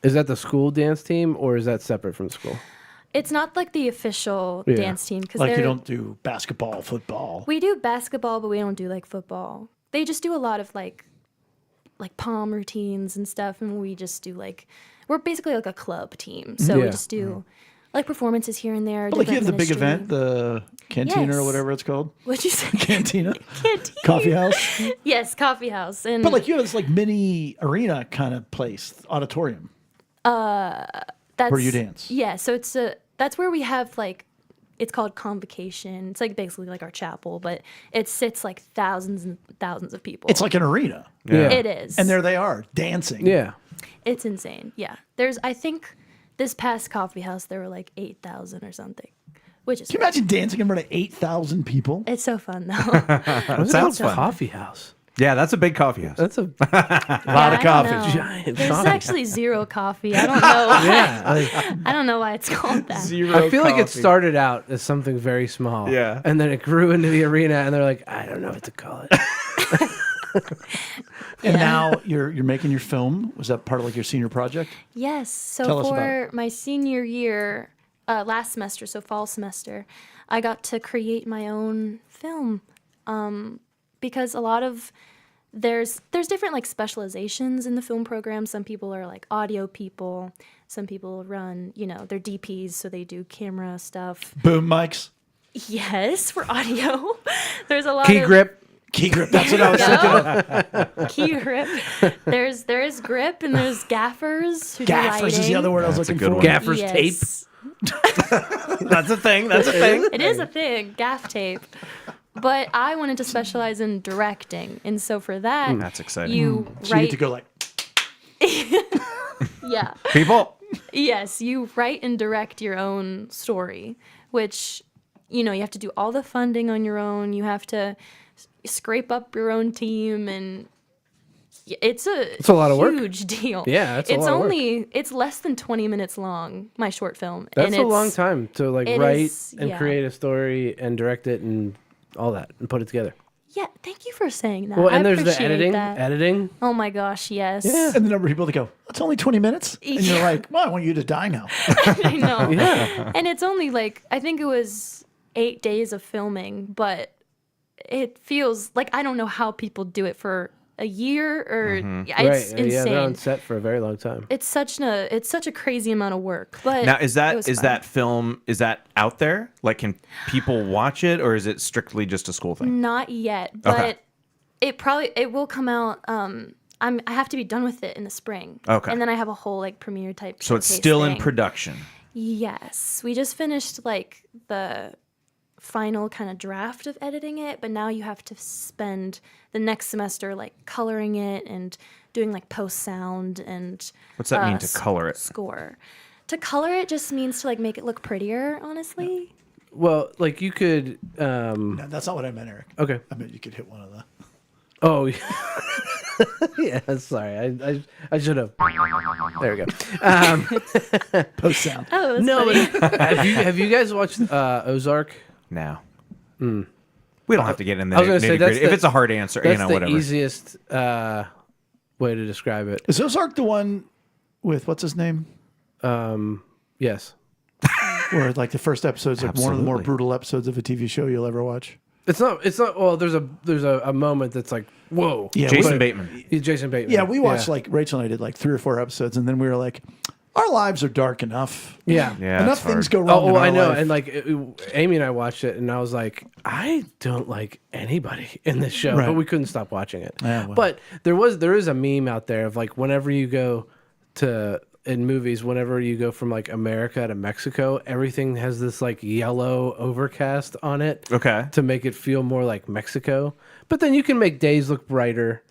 Is that the school dance team or is that separate from school? It's not like the official Yeah. dance team because Like you don't do basketball, football. We do basketball, but we don't do like football. They just do a lot of like palm routines and stuff, and we just do like we're basically like a club team. So we Yeah. just do like performances here and there. But like you have the different big ministry. event, the cantina or Yes. whatever it's called. What'd you say? Cantina, Canteen. coffee house. Yes, coffee house. And But like you have this like mini arena kind of place, auditorium. that's where you dance. Yeah, so that's where we have like it's called convocation. It's like basically like our chapel, but it sits like thousands and thousands of people. It's like an arena, Yeah. It is. and there they are dancing. Yeah. It's insane. Yeah. I think this past coffee house there were like 8,000 or something, which is Can you imagine dancing in front of 8,000 people? it's so fun though. What's sounds a fun. coffee house? Yeah, that's a big coffee house. That's a A lot of coffee. giant There's coffee. actually zero coffee. I don't know. Yeah. Like, I don't know why it's called that. Zero I feel like it started out as something very small. Yeah. And then it grew into the arena and they're like, I don't know what to call it. And now you're making your film. Was that part of like your senior project? Yes. So Tell us about for my senior year, last semester, so fall semester, I got to create my own film. Because a lot of there's different like specializations in the film program. Some people are like audio people. Some people run, they're DPs, so they do camera stuff. Boom mics, Yes, for audio. There's a lot Key of grip. key grip. That's what I was thinking of. key grip. There is grip and there's gaffers who Gaffers do is the other word I was That's a looking good for. one. Gaffer's tape. Yes. That's a thing. That's a thing. It is a thing, gaff tape. But I wanted to specialize in directing, and so for that, That's exciting. You So you write, need to go like, yeah, People. yes, you write and direct your own story, which you have to do all the funding on your own. You have to scrape up your own team, and it's a lot of work. huge deal. Yeah, it's a it's lot of work. only it's less than 20 minutes long. My short film. That's and a long it's- time to like it write is, and yeah. create a story and direct it and all that and put it together. Yeah, thank you for saying that. Well, I and there's the appreciate editing. that. Editing. Oh my gosh, yes. Yeah. and the number of people that go, it's only 20 minutes. And you're Yeah. like, well, I want you to die now. I know. Yeah. And it's only like I think it was 8 days of filming, but it feels like I don't know how people do it for a year or yeah, it's Right. Yeah, they're on insane. set for a very long time. It's such a crazy amount of work. But Now, is it was fun. that film out there? Like, can people watch it, or is it strictly just a school thing? Not yet, but it will come out. I have to be done with it in the spring. Okay. And then I have a whole like premiere type. So it's showcase still in thing. production. Yes, we just finished like the final kind of draft of editing it, but now you have to spend the next semester like coloring it and doing like post sound and What's that mean to color it? score. To color it just means to like make it look prettier, honestly. Well, like you could. No, that's not what I meant, Eric. Okay. I meant you could hit one of the. Oh, yeah. Yeah. Sorry, I should have. There we go. Post sound. Oh, that's No, funny. but have you guys watched Ozark? Now. We don't have to get in the I was gonna say, nitty that's gritty. If the- it's a hard answer, That's the whatever. easiest way to describe it. Is Ozark the one with, what's his name? Yes. Where like the first episode's like one of the more Absolutely. brutal episodes of a TV show you'll ever watch? It's not. Well, there's a moment that's like, whoa. Yeah, Jason we- Bateman. He's Jason Bateman. Yeah, we watched like Rachel and I did like 3 or 4 episodes, and then we were like, our lives are dark enough. Yeah. Yeah, Enough it's things hard. go wrong. Oh, in our I know. life. And like Amy and I watched it, and I was like, I don't like anybody in this show, Right. but we couldn't stop watching it. Yeah, well. But there is a meme out there of like whenever you go to in movies, whenever you go from like America to Mexico, everything has this like yellow overcast on it. Okay. To make it feel more like Mexico, but then you can make days look brighter.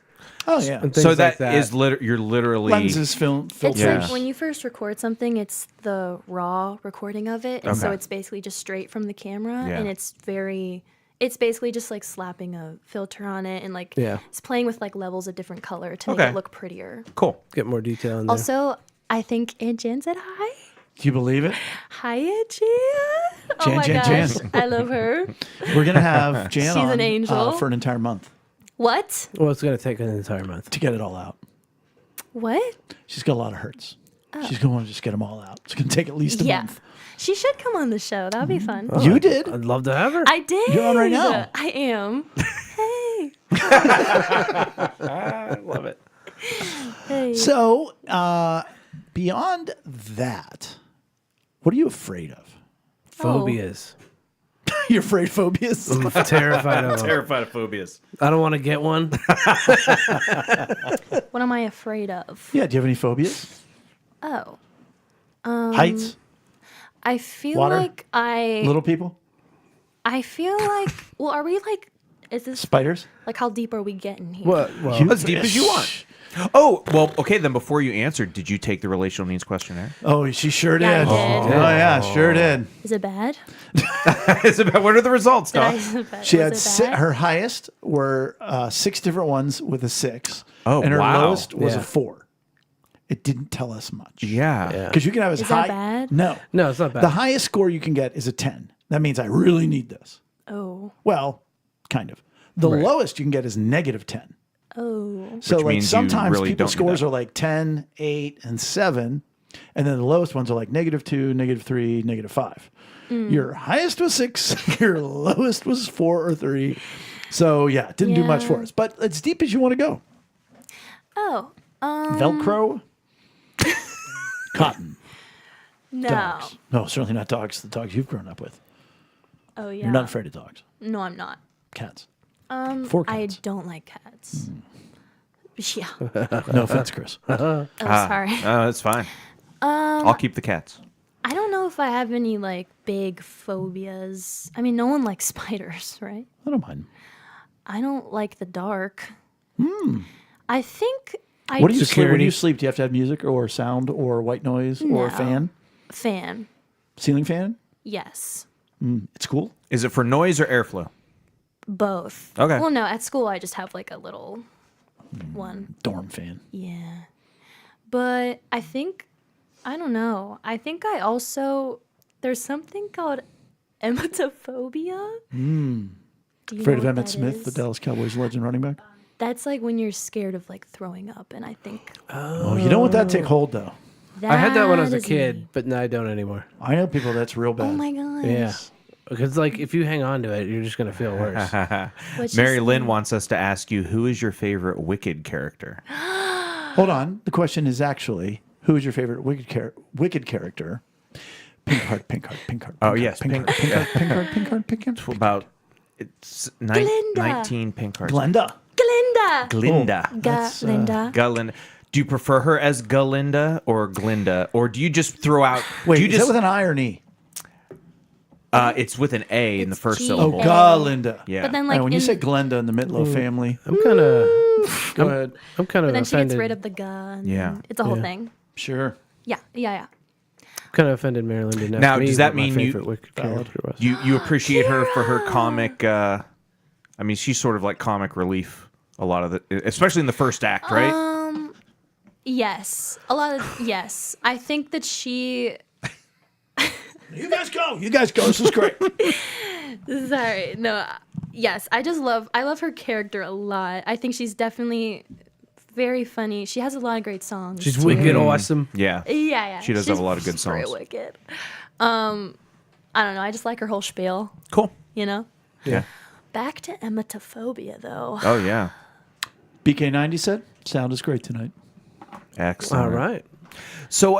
Oh yeah. and things So like that is you're literally Lenses film It's filter. Yeah. like when you first record something, it's the raw recording of it, and so Okay. it's basically just straight from the camera, Yeah. and it's basically just like slapping a filter on it, and like Yeah. it's playing with like levels of different color to make Okay. it look prettier. cool. get more detail in there. Also, I think Aunt Jan said hi. Do you believe it? Hi, Aunt Jan. Oh Jan, my Jan, gosh, Jan. I love her. We're gonna have Jan She's on an angel. for an entire month What? Well, it's gonna take an entire month. to get it all out. What? She's got a lot of hurts. She's going to want to just get them all out. It's going to take at least a Yeah. month. She should come on the show. That'd be fun. You did? I'd love to have her. I did. You're on right now. I am. Hey. I love it. Hey. So, beyond that, what are you afraid of? Phobias. You're afraid of phobias? I'm terrified of them. Terrified of phobias. I don't want to get one. What am I afraid of? Yeah, do you have any phobias? Oh. Heights? I feel Water? like Little people? I feel like well, are we like is this Spiders? like how deep are we getting here? What? Well, As deep as you want. Oh, well, okay, then before you answered, did you take the relational needs questionnaire? Oh, she sure did. Yeah, I did. Oh, yeah, sure did. Is it bad? It's about what are the results, Did I, Doc? is it bad? She Was had it bad? her highest were 6 different ones with a 6. Oh, and her wow. lowest was Yeah. a 4. It didn't tell us much. Yeah. Yeah. Because you can have as Is high. that bad? No. no, it's not bad. The highest score you can get is a 10. That means I really need this. Oh. Well, kind of. The lowest you can get is negative 10. Oh. So Which like means you sometimes really people's don't need scores that. are like 10, 8, and 7. And then the lowest ones are like negative 2, negative 3, negative 5. Your highest was 6. Your lowest was 4 or 3. So yeah, it didn't do much for Yeah. us. But as deep as you want to go. Oh. Velcro. Cotton. No. Dogs. No, certainly not dogs. The dogs you've grown up with. Oh yeah. You're not afraid of dogs. No, I'm not. Cats. 4 I cats. don't like cats. Yeah. No offense, Chris. Oh, sorry. Oh, that's fine. I'll keep the cats. I don't know if I have any like big phobias. I mean, no one likes spiders, right? I don't mind. I don't like the dark. I think I What do you sleep? When Security. you sleep, do you have to have music or sound or white noise or a No. fan? fan. Ceiling fan? Yes. It's cool. Is it for noise or airflow? Both. Okay. Well, no, at school I just have like a little one. Dorm fan. Yeah. But I think I don't know. I think I also there's something called emetophobia. Do you Afraid know of what Emmett that Smith, the is? Dallas Cowboys legend running back? That's like when you're scared of like throwing up, and I think Oh, you don't want that to take hold, though. I had that when I was a is kid, me. but now I don't anymore. I know people that's real bad. Oh my gosh. Yeah. Because like if you hang on to it, you're just gonna feel worse. What's Mary your Lynn saying? wants us to ask you, who is your favorite Wicked character? Hold on. The question is actually, who is your favorite wicked character? Pink heart, pink heart, pink heart. Oh, pink yes, heart, pink pink- heart, pink heart, pink heart, pink heart, pink heart. pink About it's Glinda. 19 pink hearts. heart. Glenda. Glinda. Glinda. Glinda. Glinda. Do you prefer her as Galinda or Glinda, or do you just throw out? Wait, do you is just, that with an I or an E? it's with an A in the It's first G. Oh, syllable. A. Galinda. Yeah. But then like when you in- say Glenda in the Mitlow family, I'm kind of. Go ahead. I'm kind of but then she offended. gets rid of the gun. Yeah. It's a whole Yeah. thing. sure. Yeah. Yeah. Kind of offended Marilyn didn't Now, ask me does that what my mean you- favorite Wicked character was. you appreciate her for her comic. I mean, she's sort of like comic relief. A lot of the, especially in the first act, right? Yes. A lot of yes. I think that she You guys go. You guys go. This is great. sorry. No. Yes. I love her character a lot. I think she's definitely very funny. She has a lot of great songs. She's too. wicked awesome. Yeah. Yeah. She does have a lot of good she's very songs. wicked. I don't know. I just like her whole spiel, Cool. you know? Yeah. Back to emetophobia though. Oh yeah. BK90 said, sound is great tonight. Excellent. All right. So,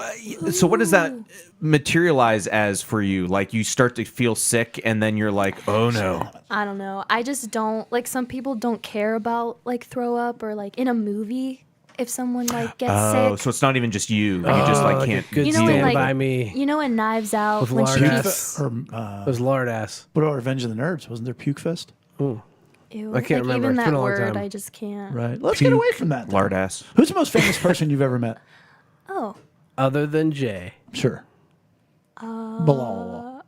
so what does that materialize as for you? Like you start to feel sick, and then you're like, "Oh no!" I don't know. I just don't like some people don't care about like throw up or like in a movie if someone like gets Oh, sick. so it's not even just you. You just like a can't. good You know, stand like- by me. You know, in Knives Out With when she lard keeps ass. Or, It was lard ass. what about Revenge of the Nerds? Wasn't there Puke Fest? Ew. I can't remember. Even It's been that a long word, time. I just can't. Right. Let's get away from that. then. Lard ass. Who's the most famous person you've ever met? Oh. Other than Jay. Sure. Blah.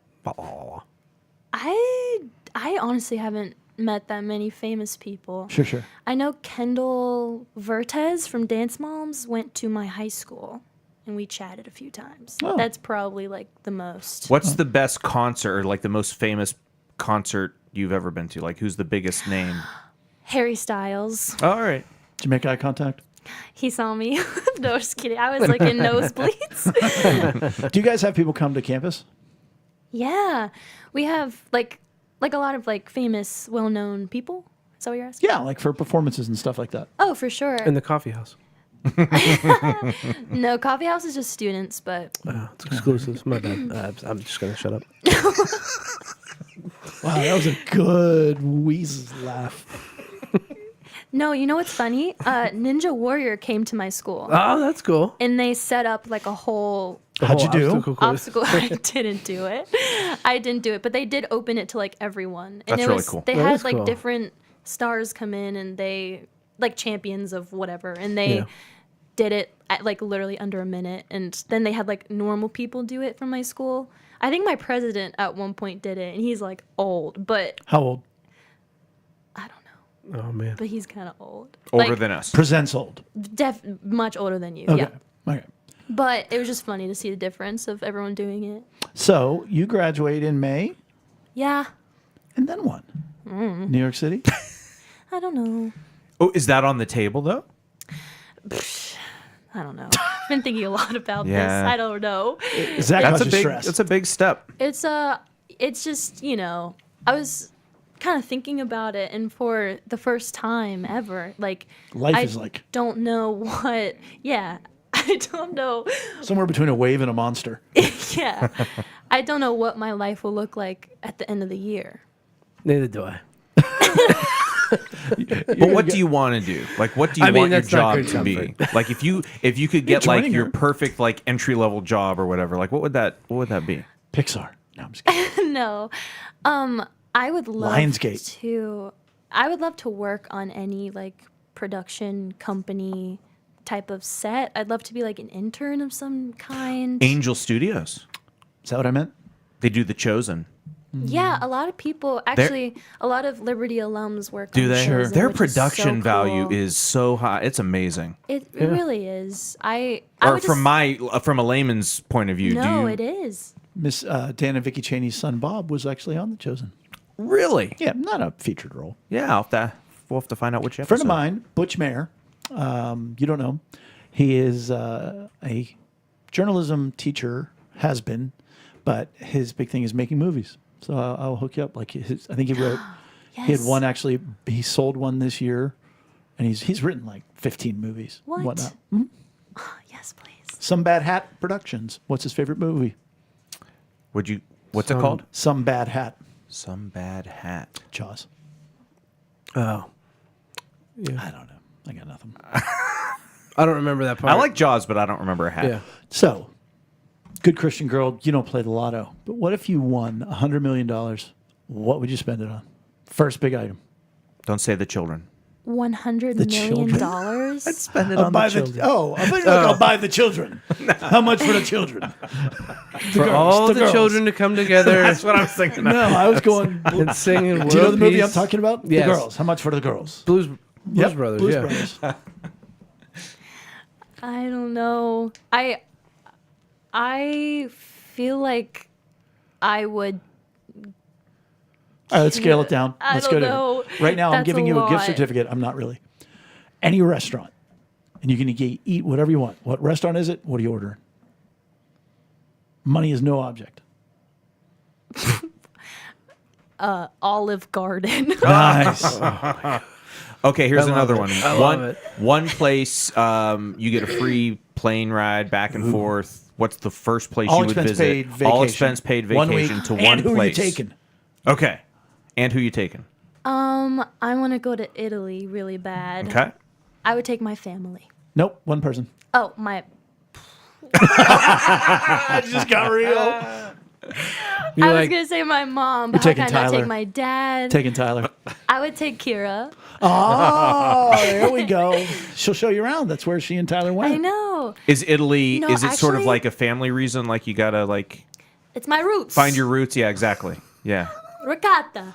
I honestly haven't met that many famous people. Sure. I know Kendall Vertez from Dance Moms went to my high school, and we chatted a few times. Oh. That's probably like the most. What's the best concert or like the most famous concert you've ever been to? Like who's the biggest name? Harry Styles. All right. Did you make eye contact? He saw me. No, just kidding. I was like in nosebleeds. Do you guys have people come to campus? Yeah, we have like a lot of like famous, well-known people. Is that what you're asking? Yeah, like for performances and stuff like that. Oh, for sure. In the coffee house. No, coffee house is just students, but It's exclusives. My bad. I'm just going to shut up. Wow, that was a good wheeze laugh. no. You know what's funny? Ninja Warrior came to my school, Oh, that's cool. and they set up like a whole How'd you do? Obstacle course. obstacle. I didn't do it. I didn't do it, but they did open it to like everyone, and That's it really was cool. they That had is like cool. different stars come in, and they like champions of whatever, and they Yeah. did it at like literally under a minute, and then they had like normal people do it from my school. I think my president at one point did it, and he's like old, but How old? I don't know, Oh, man. but he's kind of old, Older like, than us. Presents old. much older than you. Okay. Yeah, Okay. but it was just funny to see the difference of everyone doing it. So you graduate in May, Yeah, and then what? New York City? I don't know. Oh, is that on the table though? I don't know. I've been thinking a lot about Yeah. this. I don't know. Does that That's cause a you big stress? that's a big step. It's just, I was kind of thinking about it, and for the first time ever, like Life I is like don't know what. Yeah, I don't know. somewhere between a wave and a monster. Yeah, I don't know what my life will look like at the end of the year. Neither do I. But what do you want to do? Like, what do you I mean, want your that's not job great to be? comfort. Like, if you could get like joining your her. perfect like entry level job or whatever, like what would that be? Pixar. No, I'm just kidding. No, I would love Lionsgate. to. I would love to work on any like production company type of set. I'd love to be like an intern of some kind. Angel Studios. Is that what I meant? They do The Chosen. Yeah, a lot of people actually, a lot of Liberty alums work. Do on they? Chosen, Their which is so production value cool. is so high. It's amazing. It really is. I Or would from a layman's point of view, no, do you it is. Miss Dan and Vicky Cheney's son Bob was actually on The Chosen. really? Yeah, not a featured role. Yeah, we'll have to find out which episode. Friend of mine, Butch Mayer. You don't know him. He is a journalism teacher, has been, but his big thing is making movies. So I'll hook you up. Like I think he wrote. He had Yes. one actually. He sold one this year, and he's written like 15 movies. and What? whatnot. Mhm. Yes, please. Some Bad Hat Productions. What's his favorite movie? What's it Some- called? Some Bad Hat. Some Bad Hat. Jaws. Oh. I don't know. I got nothing. I don't remember that part. I like Jaws, but I don't remember a hat. Yeah. So, good Christian girl, you don't play the lotto. But what if you won $100 million? What would you spend it on? First big item. Don't say the children. $100 The million children. dollars. Spend it I'll buy the I thought you were like, I'll buy the children. How much for the children? For all the girls. children to come together That's what I was thinking. No, I was going. and sing in world Do you know the movie peace. I'm talking about? Yes. The girls. How much for the girls? Blues Yep, Brothers. Blues yeah. Brothers. I don't know. I feel like I would. All right, let's scale it down. I Let's don't go to know. right now. I'm That's giving a you a gift lot. certificate. I'm not really. Any restaurant, and you can eat whatever you want. What restaurant is it? What are you ordering? Money is no object. Olive Garden. Nice. Okay, here's I love another it. one. I love it. One place you get a free plane ride back and forth. What's the first place All you would expense visit? paid vacation. All expense paid 1 vacation week. to And one who place. are you taking? Okay. And who you taking? I want to go to Italy really bad. Okay. I would take my family. Nope, one person. Oh, my. I just got real. You're I was like, gonna say my mom, You're but how taking can I not Tyler. take my dad? Taking Tyler. I would take Kira. Oh, there we go. She'll show you around. That's where she and Tyler went. I know. Is Italy? No, is it sort of actually- like a family reason? Like you gotta like It's my roots. find your roots? Yeah, exactly. Yeah, Ricotta.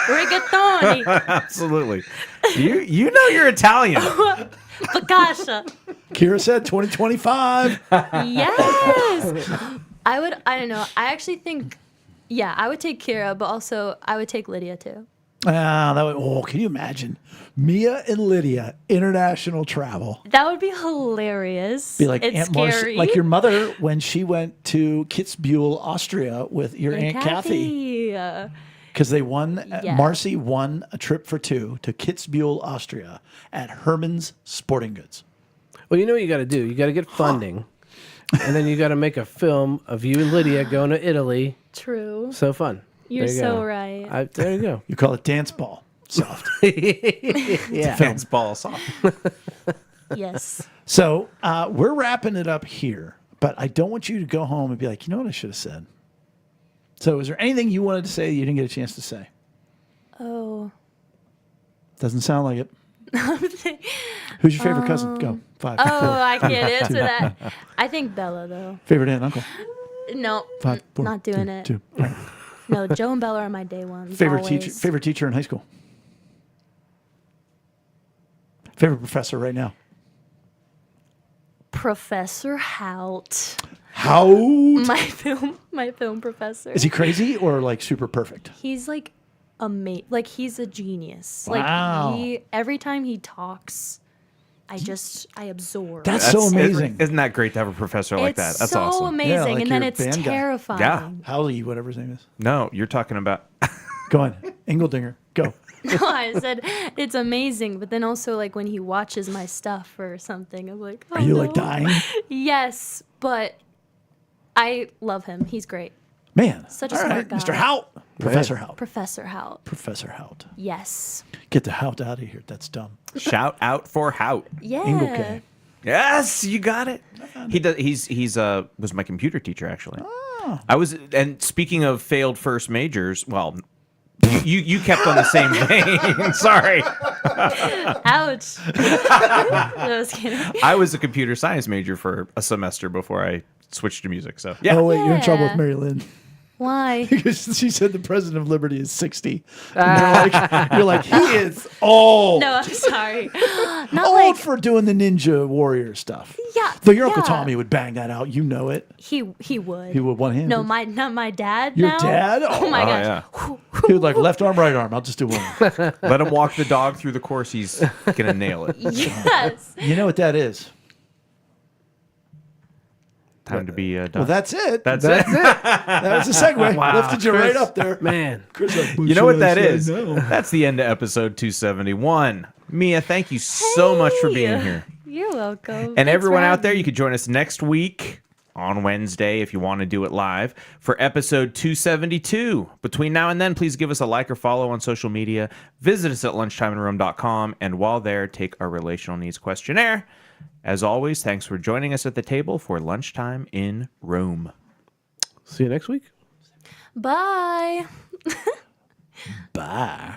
Rigatoni. absolutely. You know you're Italian. Focaccia. Kira said 2025. Yes. I don't know. I actually think, yeah, I would take Kira, but also I would take Lydia too. Can you imagine? Mia and Lydia, international travel. That would be hilarious. Be like it's Aunt Marcy, scary. like your mother when she went to Kitzbühel, Austria with your Aunt Kathy. Because they won, Yeah. Marcy won a trip for two to Kitzbühel, Austria at Herman's Sporting Goods. Well, you know what you got to do? You got to get funding. And then you got to make a film of you and Lydia going to Italy. True. So fun. You're There you so go. right. There you go. You call it dance ball. Soft. Yeah. Fans ball soft. Yes. So we're wrapping it up here, but I don't want you to go home and be like, you know what I should have said? So is there anything you wanted to say that you didn't get a chance to say? Oh. Doesn't sound like it. Who's your favorite cousin? Go. 5. Oh, 4. I can't answer that. I think Bella, though. Favorite aunt and uncle? No, 5, 4, not doing it. 2. All right. No, Joe and Bella are my day ones. Favorite always. teacher? Favorite teacher in high school? Favorite professor right now? Professor Hout. How My film professor. is he crazy or like super perfect? He's like like he's a genius. Wow. Like every time he talks, I absorb. That's so amazing. Isn't that great to have a professor like that? It's That's so awesome. amazing, Yeah, like and then your it's band guy. terrifying. Yeah. Howley, whatever his name is. No, you're talking about. Go on, Engeldinger. Go. No, I said it's amazing, but then also like when he watches my stuff or something, I'm like, oh, Are you no. like dying? Yes, but I love him. He's great. Man. Such a all smart right, guy. Mr. Hout. Professor Hout. Professor Hout. Professor Hout. Yes. Get the Hout out of here. That's dumb. Shout out for Hout. Yeah. Engelke. Yes, you got it. He does. He's was my computer teacher actually. Oh. I was. And speaking of failed first majors, well, you kept on the same vein. Sorry, Ouch. I was kidding. I was a computer science major for a semester before I switched to music. So yeah. Oh, wait, you're in trouble with Yeah. Mary Lynn. Why? Because she said the president of Liberty is 60. And you're like, he is old. No, I'm sorry. Not Old like for doing the Ninja Warrior stuff. yeah. Though your Uncle yeah. Tommy would bang that out. You know it. He would. He would one hand. No, not my dad. Your now. dad? Oh my Oh, gosh. yeah. He would like left arm, right arm. I'll just do one. Let him walk the dog through the course. He's gonna nail it. Yes. You know what that is? Time to be done. Well, that's it. That's That's it. it. That was a segue. Lifted you right up there. Man. Chris, like, You know what that should I is? say no? That's the end of episode 271. Mia, thank you so much for being here. You're welcome. And Thanks everyone for out having there, me. you can join us next week on Wednesday if you want to do it live for episode 272. Between now and then, please give us a like or follow on social media. Visit us at lunchtimeinrome.com. And while there, take our relational needs questionnaire. As always, thanks for joining us at the table for Lunchtime in Rome. See you next week. Bye. Bye.